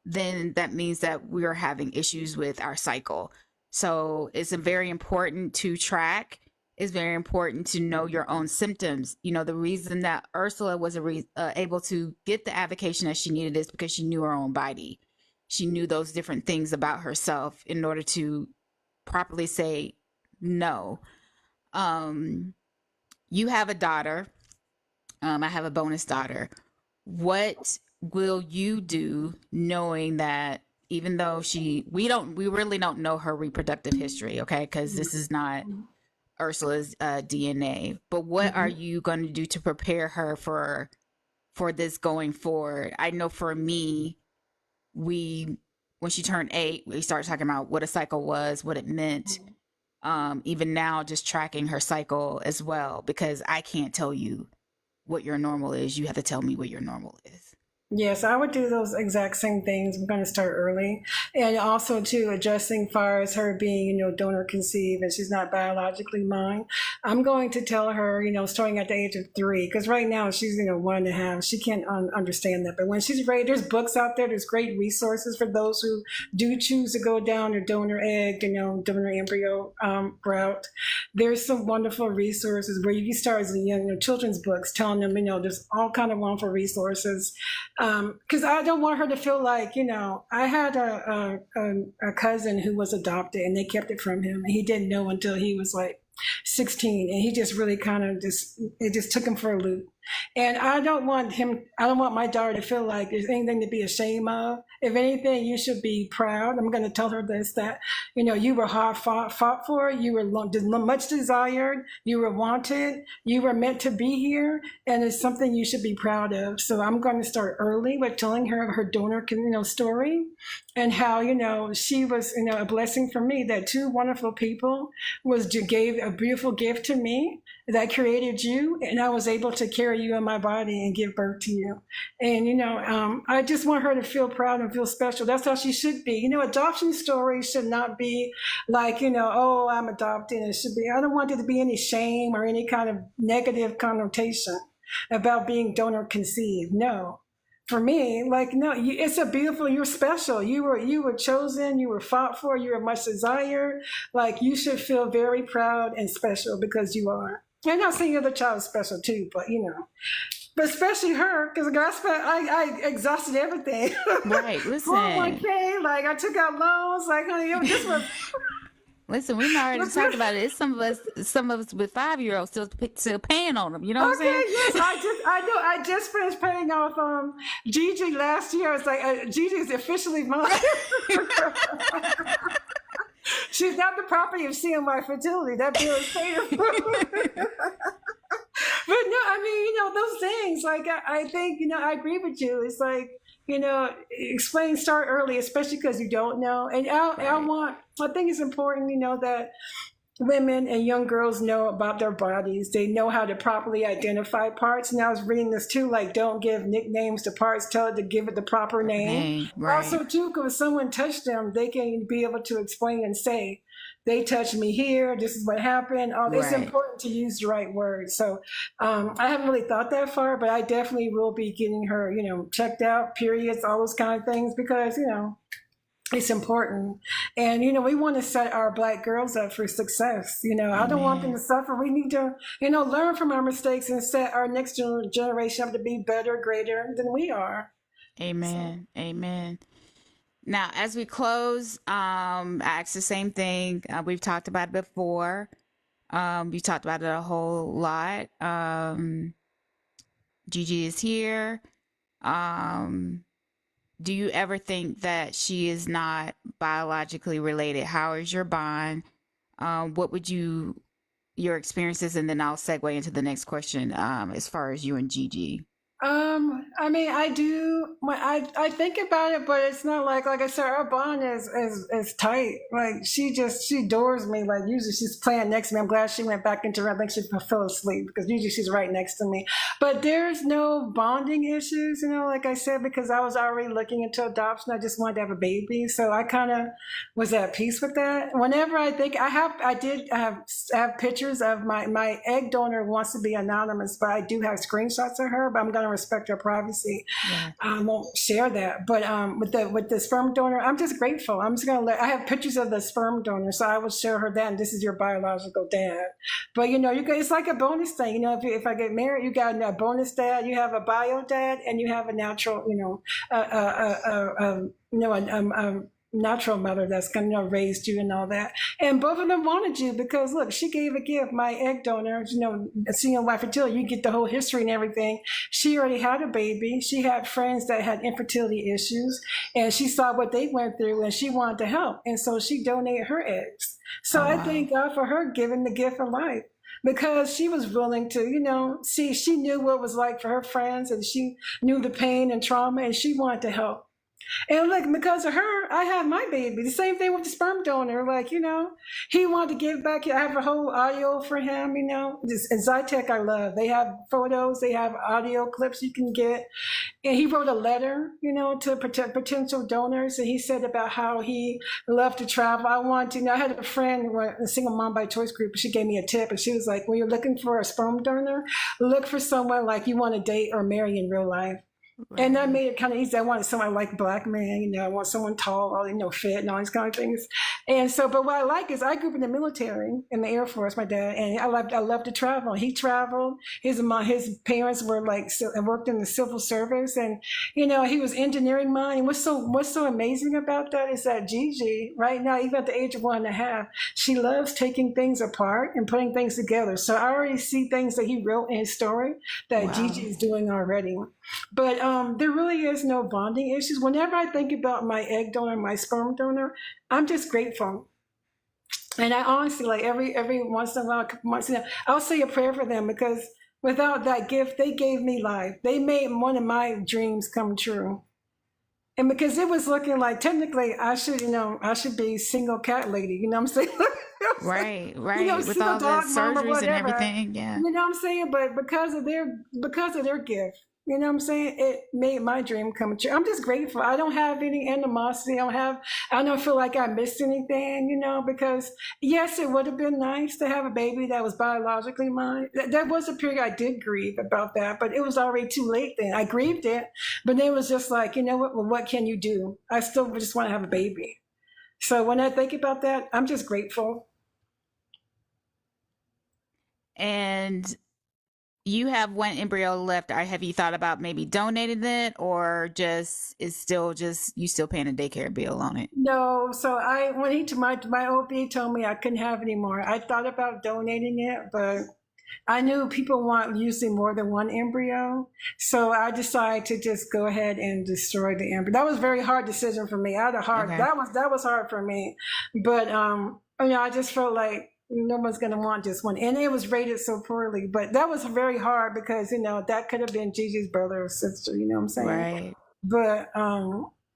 then that means that we are having issues with our cycle. So it's very important to track. It's very important to know your own symptoms. You know, the reason that Ursula was able to get the avocation that she needed is because she knew her own body. She knew those different things about herself in order to properly say no. Um, you have a daughter. I have a bonus daughter. What will you do knowing that even though we really don't know her reproductive history, okay? Because this is not Ursula's DNA. But what are Mm-hmm. you going to do to prepare her for this going forward? I know for me, we when she turned 8, we started talking about what a cycle was, what it meant. Even now, just tracking her cycle as well, because I can't tell you what your normal is. You have to tell me what your normal is. Yes, I would do those exact same things. We're going to start early. And also, too, addressing far as her being, donor conceived and she's not biologically mine. I'm going to tell her, starting at the age of 3, because right now she's, 1.5. She can't understand that. But when she's ready, there's books out there. There's great resources for those who do choose to go down the donor egg, donor embryo route. There's some wonderful resources where you can start, children's books telling them, there's all kind of wonderful resources Because I don't want her to feel like, I had a cousin who was adopted and they kept it from him. And he didn't know until he was like 16. And he just really it just took him for a loop. And I don't want my daughter to feel like there's anything to be ashamed of. If anything, you should be proud. I'm going to tell her this, that, you were hard fought for, you were much desired, you were wanted, you were meant to be here, and it's something you should be proud of. So I'm going to start early with telling her her donor, story, and how, she was, a blessing for me, that two wonderful people gave a beautiful gift to me, that created you, and I was able to carry you in my body and give birth to you. And, I just want her to feel proud and feel special. That's how she should be. Adoption stories should not be like, oh, I'm adopted. It should be, I don't want there to be any shame or any kind of negative connotation about being donor conceived. No. For me, like, no, it's a beautiful, you're special. You were chosen, you were fought for, you were much desired. Like, you should feel very proud and special because you are. I'm not saying the other child is special too, but but especially her, because I exhausted everything. Right, listen. 401k, like I took out loans, like honey, this was. Listen, we already talked about it. It's some of us with 5-year-olds still paying on them. You know what I'm saying? Yes, I just finished paying off Gigi last year. It's like Gigi is officially mine. She's not the property of CMY Fertility. That bill is paid for. But no, I mean, those things, like, I think, I agree with you. It's like, start early, especially because you don't know. And I think it's important, that women and young girls know about their bodies. They know how to properly identify parts. And I was reading this too, like, don't give nicknames to parts, tell it to give it the proper name. Right. Also too, because if someone touched them, they can be able to explain and say, they touched me here, this is what happened. It's important to use the right words. So I haven't really thought that far, but I definitely will be getting her, checked out, periods, all those kind of things, because, it's important. And, we want to set our Black girls up for success. I don't want them to suffer. We need to, learn from our mistakes and set our next generation up to be better, greater than we are. Amen. So. Amen. Now, as we close, I asked the same thing. We've talked about it before. We talked about it a whole lot. Gigi is here. Do you ever think that she is not biologically related? How is your bond? What would your experiences, and then I'll segue into the next question as far as you and Gigi. I mean, I do. I think about it, but it's not like I said, our bond is tight. Like she adores me. Like usually she's playing next to me. I'm glad she went back into her. I think she fell asleep because usually she's right next to me. But there's no bonding issues, like I said, because I was already looking into adoption. I just wanted to have a baby, so I kind of was at peace with that. Whenever I think I have pictures of my egg donor wants to be anonymous, but I do have screenshots of her. But I'm going to respect her privacy. Yeah. I won't share that. But with the sperm donor, I'm just grateful. I'm just gonna I have pictures of the sperm donor, so I will show her that. And this is your biological dad. But it's like a bonus thing. If I get married, you got a bonus dad, you have a bio dad, and you have a natural, natural mother that's going to raised you and all that. And both of them wanted you because look, she gave a gift. My egg donor, seeing wife fertility, you get the whole history and everything. She already had a baby. She had friends that had infertility issues, and she saw what they went through, and she wanted to help. And so she donated her eggs. So I thank God for her giving the gift of life, because she was willing to, she knew what it was like for her friends, and she knew the pain and trauma, and she wanted to help. And like, because of her, I have my baby. The same thing with the sperm donor. Like, he wanted to give back. I have a whole audio for him, And Zytec I love. They have photos, they have audio clips you can get. And he wrote a letter, to potential donors. And he said about how he loved to travel. I had a friend, a single mom by choice group. She gave me a tip, and she was like, when you're looking for a sperm donor, look for someone like you want to date or marry in real life. And that Right. made it kind of easy. I wanted someone like black man, I want someone tall, fit and all these kind of things. And so, but what I like is I grew up in the military, in the Air Force, my dad, and I loved to travel. He traveled. His parents were like, worked in the civil service, and, he was engineering mind. And what's so amazing about that is that Gigi, right now, even at the age of 1.5, she loves taking things apart and putting things together. So I already see things that he wrote in his story that Wow. Gigi is doing already. But there really is no bonding issues. Whenever I think about my egg donor, my sperm donor, I'm just grateful. And I honestly, like every once in a while, a couple months, I'll say a prayer for them because without that gift, they gave me life. They made one of my dreams come true. And because it was looking like technically I should be single cat lady. You know what I'm saying? Right, right. With Single all the dog mom or surgeries and whatever. everything. Yeah. You know what I'm saying? But because of their gift, you know what I'm saying? It made my dream come true. I'm just grateful. I don't have any animosity. I don't feel like I missed anything, because yes, it would have been nice to have a baby that was biologically mine. There was a period I did grieve about that, but it was already too late then. I grieved it, but it was just like, you know what? Well, what can you do? I still just want to have a baby. So when I think about that, I'm just grateful. And you have one embryo left. Have you thought about maybe donating it, or just it's still just you still paying a daycare bill on it? No, so when my OB told me I couldn't have any more, I thought about donating it, but I knew people want usually more than one embryo, so I decided to just go ahead and destroy the embryo. That was a very hard decision for me. I had a hard Okay. that was hard for me, but I just felt like no one's gonna want just one, and it was rated so poorly. But that was very hard because that could have been Gigi's brother or sister. You know what I'm saying? Right. But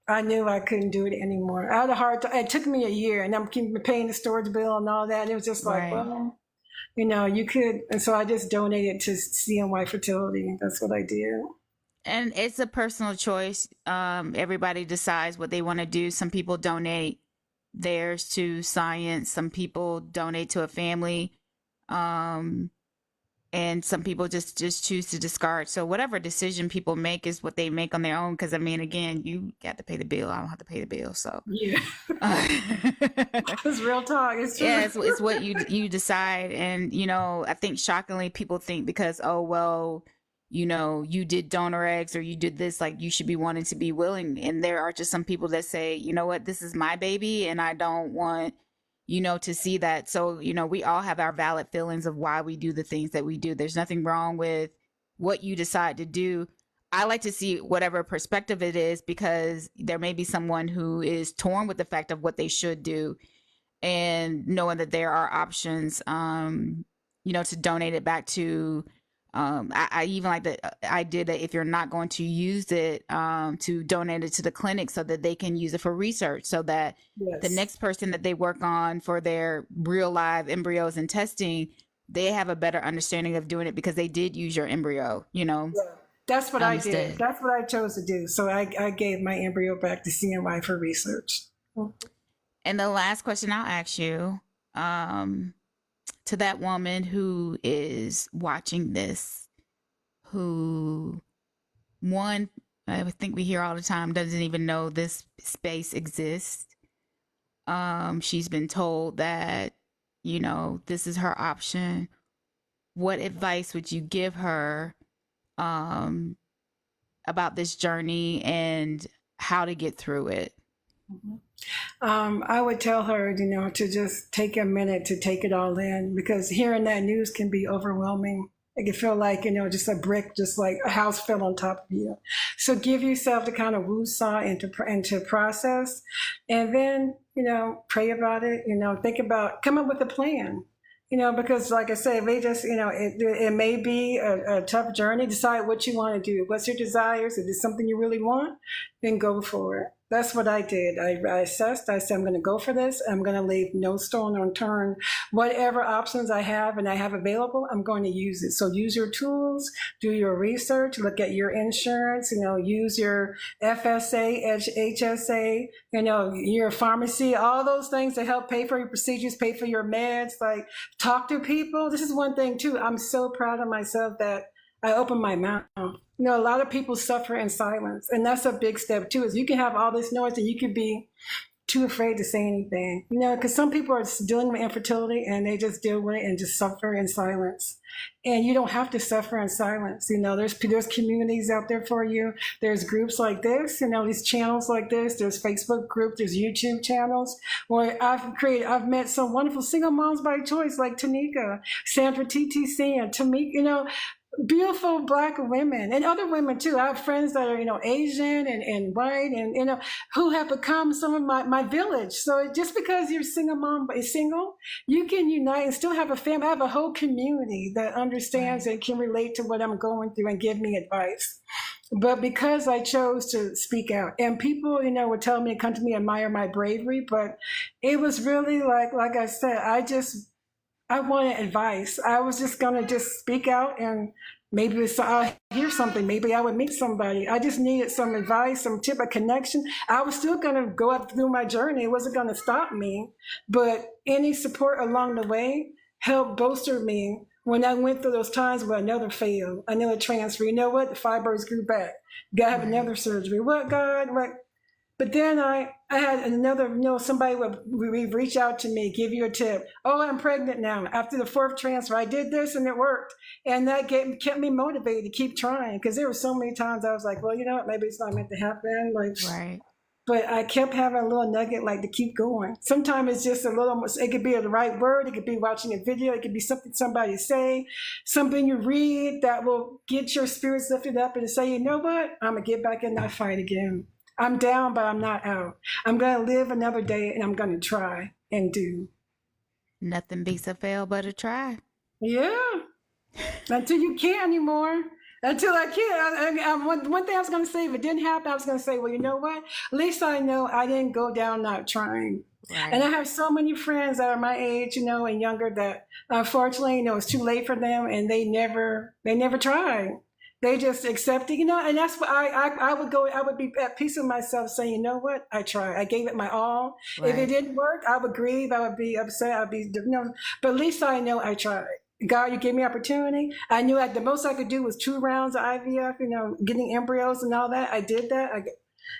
I knew I couldn't do it anymore. I had a hard time. It took me a year, and I'm paying the storage bill and all that. And it was just like, Right. well, you could. And so I just donated to CNY Fertility. That's what I did. And it's a personal choice. Everybody decides what they want to do. Some people donate theirs to science. Some people donate to a family. Um, and some people just choose to discard. So whatever decision people make is what they make on their own. Because I mean, again, you got to pay the bill. I don't have to pay the bill. So Yeah, uh, it's real talk. It's yeah, true. it's what you decide. And I think shockingly people think because, oh well, you did donor eggs or you did this, like you should be wanting to be willing. And there are just some people that say, you know what, this is my baby and I don't want to see that. So we all have our valid feelings of why we do the things that we do. There's nothing wrong with what you decide to do. I like to see whatever perspective it is, because there may be someone who is torn with the fact of what they should do, and knowing that there are options, to donate it back to. I even like the idea that if you're not going to use it, to donate it to the clinic so that they can use it for research, so that the Yes. next person that they work on for their real live embryos and testing, they have a better understanding of doing it because they did use your embryo, Yeah. That's what I did. instead. That's what I chose to do. So I gave my embryo back to CNY for research. And the last question I'll ask you, um, to that woman who is watching this, who one, I think we hear all the time, doesn't even know this space exists. She's been told that, this is her option. What advice would you give her, um, about this journey and how to get through it? I would tell her, to just take a minute to take it all in because hearing that news can be overwhelming. It can feel like, just a brick, just like a house fell on top of you. So give yourself the kind of woo-saw into process and then, pray about it, think about, come up with a plan. Because like I said, they just, it may be a tough journey. Decide what you want to do. What's your desires? If it's something you really want, then go for it. That's what I did. I assessed. I said, I'm going to go for this. I'm going to leave no stone unturned. Whatever options I have and I have available, I'm going to use it. So use your tools, do your research, look at your insurance, use your FSA, HSA, your pharmacy, all those things to help pay for your procedures, pay for your meds, like talk to people. This is one thing too. I'm so proud of myself that I opened my mouth. You know, a lot of people suffer in silence, and that's a big step too. Is you can have all this noise, and you could be too afraid to say anything. You know, because some people are dealing with infertility, and they just deal with it and just suffer in silence. And you don't have to suffer in silence. You know, there's communities out there for you. There's groups like this. You know, these channels like this. There's Facebook groups. There's YouTube channels where I've met some wonderful single moms by choice, like Tanika, Sandra TTC, and Tamika. You know, beautiful Black women and other women too. I have friends that are, you know, Asian and white, and, you know, who have become some of my village. So just because you're single mom is single, you can unite and still have a family. I have a whole community that understands and can relate to what I'm going through and give me advice. But because I chose to speak out, and people, you know, would tell me, come to me, admire my bravery, but it was really like I said, I wanted advice. I was just going to just speak out, and maybe I'll hear something. Maybe I would meet somebody. I just needed some advice, some tip, a connection. I was still going to go up through my journey. It wasn't going to stop me, but any support along the way helped bolster me when I went through those times where another failed, another transfer. You know what? The fibroids grew back. Got to have another surgery. What, God? What? But then I had another, you know, somebody would reach out to me, give you a tip. Oh, I'm pregnant now. After the 4th transfer, I did this and it worked. And that kept me motivated to keep trying, because there were so many times I was like, well, you know what, maybe it's not meant to happen. Like, Right. but I kept having a little nugget, like, to keep going. Sometimes it's just a little, it could be the right word. It could be watching a video. It could be something somebody say, something you read that will get your spirits lifted up and say, you know what, I'm going to get back in that fight again. I'm down, but I'm not out. I'm going to live another day, and I'm going to try and do. Nothing beats a fail but a try. Yeah. Until you can't anymore. Until I can't. One thing I was going to say, if it didn't happen, I was going to say, well, you know what? At least I know I didn't go down not trying. Right. And I have so many friends that are my age, you know, and younger, that unfortunately, you know, it's too late for them, and they never tried. They just accepted, you know, and that's what I would be at peace with myself, saying, you know what, I tried. I gave it my all. Right. If it didn't work, I would grieve. I would be upset. I'd be, you know, but at least I know I tried. God, you gave me opportunity. I knew the most I could do was 2 rounds of IVF, you know, getting embryos and all that. I did that.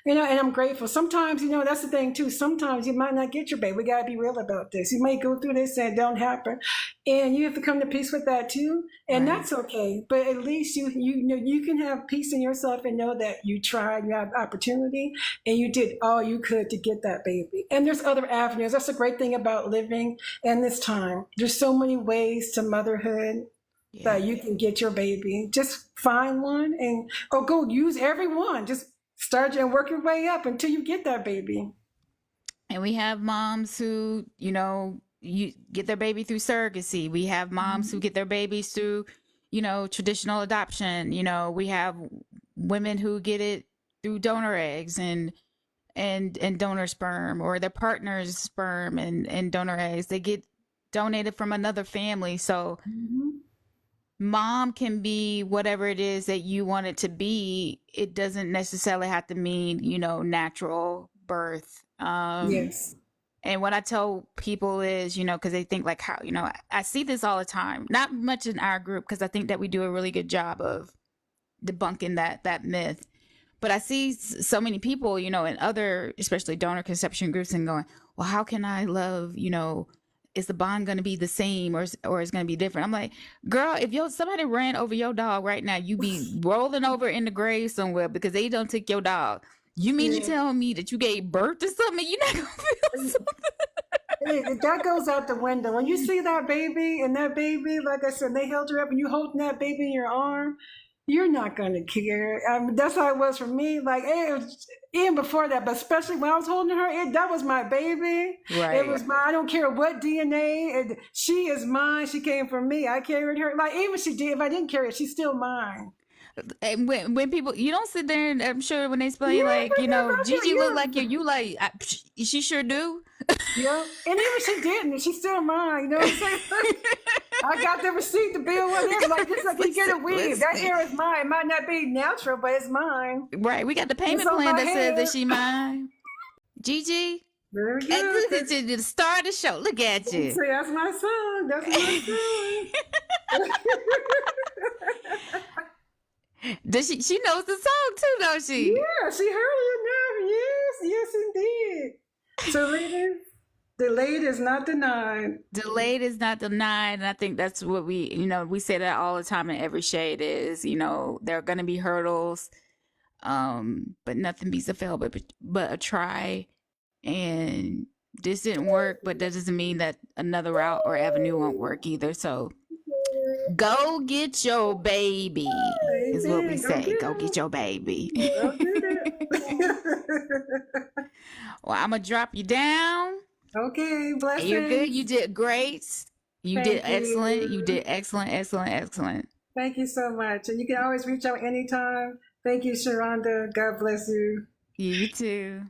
You know, and I'm grateful. Sometimes, you know, that's the thing too. Sometimes you might not get your baby. We got to be real about this. You may go through this and it don't happen. And you have to come to peace with that too. And right. That's okay. But at least you know, you can have peace in yourself and know that you tried, you have opportunity, and you did all you could to get that baby. And there's other avenues. That's the great thing about living in this time. There's so many ways to motherhood. Yeah. That you can get your baby. Just find one or go use every one. Just start and work your way up until you get that baby. And we have moms who, you know, you get their baby through surrogacy. We have moms who get their babies through, you know, traditional adoption. You know, we have women who get it through donor eggs and donor sperm, or their partner's sperm and donor eggs. They get donated from another family. So mom can be whatever it is that you want it to be. It doesn't necessarily have to mean, you know, natural birth. Yes. And what I tell people is, you know, because they think like, how, you know, I see this all the time, not much in our group, because I think that we do a really good job of debunking that myth. But I see so many people, you know, in other, especially donor conception groups, and going, well, how can I love, you know, is the bond going to be the same or is going to be different? I'm like, girl, if somebody ran over your dog right now, you be rolling over in the grave somewhere because they don't take your dog. You mean to tell me that you gave birth to something? You're not going to feel something? That goes out the window. When you see that baby, and that baby, like I said, they held her up and you holding that baby in your arm, you're not going to care. I mean, that's how it was for me. Like, even before that, but especially when I was holding her, that was my baby. Right. It was I don't care what DNA. She is mine. She came from me. I carried her. Like, even if I didn't carry her, she's still mine. And when people, you don't sit there and I'm sure when they explain, like, you know, Gigi look like you like, she sure do. Yeah. And even she didn't, she's still mine. You know what I'm saying? I got the receipt, the bill, whatever. Like, just like you get a weave. That hair is mine. It might not be natural, but it's mine. Right. We got the payment plan that says that she mine. Gigi. Very good. The star of the show. Look at you. See, that's my son. That's my son. Does she knows the song too, don't she? Yeah, she heard it now. Yes, yes, indeed. So, ladies, delayed is not denied. Delayed is not denied. And I think that's what we say that all the time in every shade is, there are going to be hurdles. But nothing beats a fail, but a try. And this didn't work, but that doesn't mean that another route or avenue won't work either. So go get your baby is what we Amen. Go say. get Go it. get your baby. Go get it. Well, I'm gonna drop you down. Okay, You're good. You blessings. did great. You did Thank excellent. You you. did excellent, excellent, excellent. Thank you so much. And you can always reach out anytime. Thank you, Sharonda. God bless you. You too.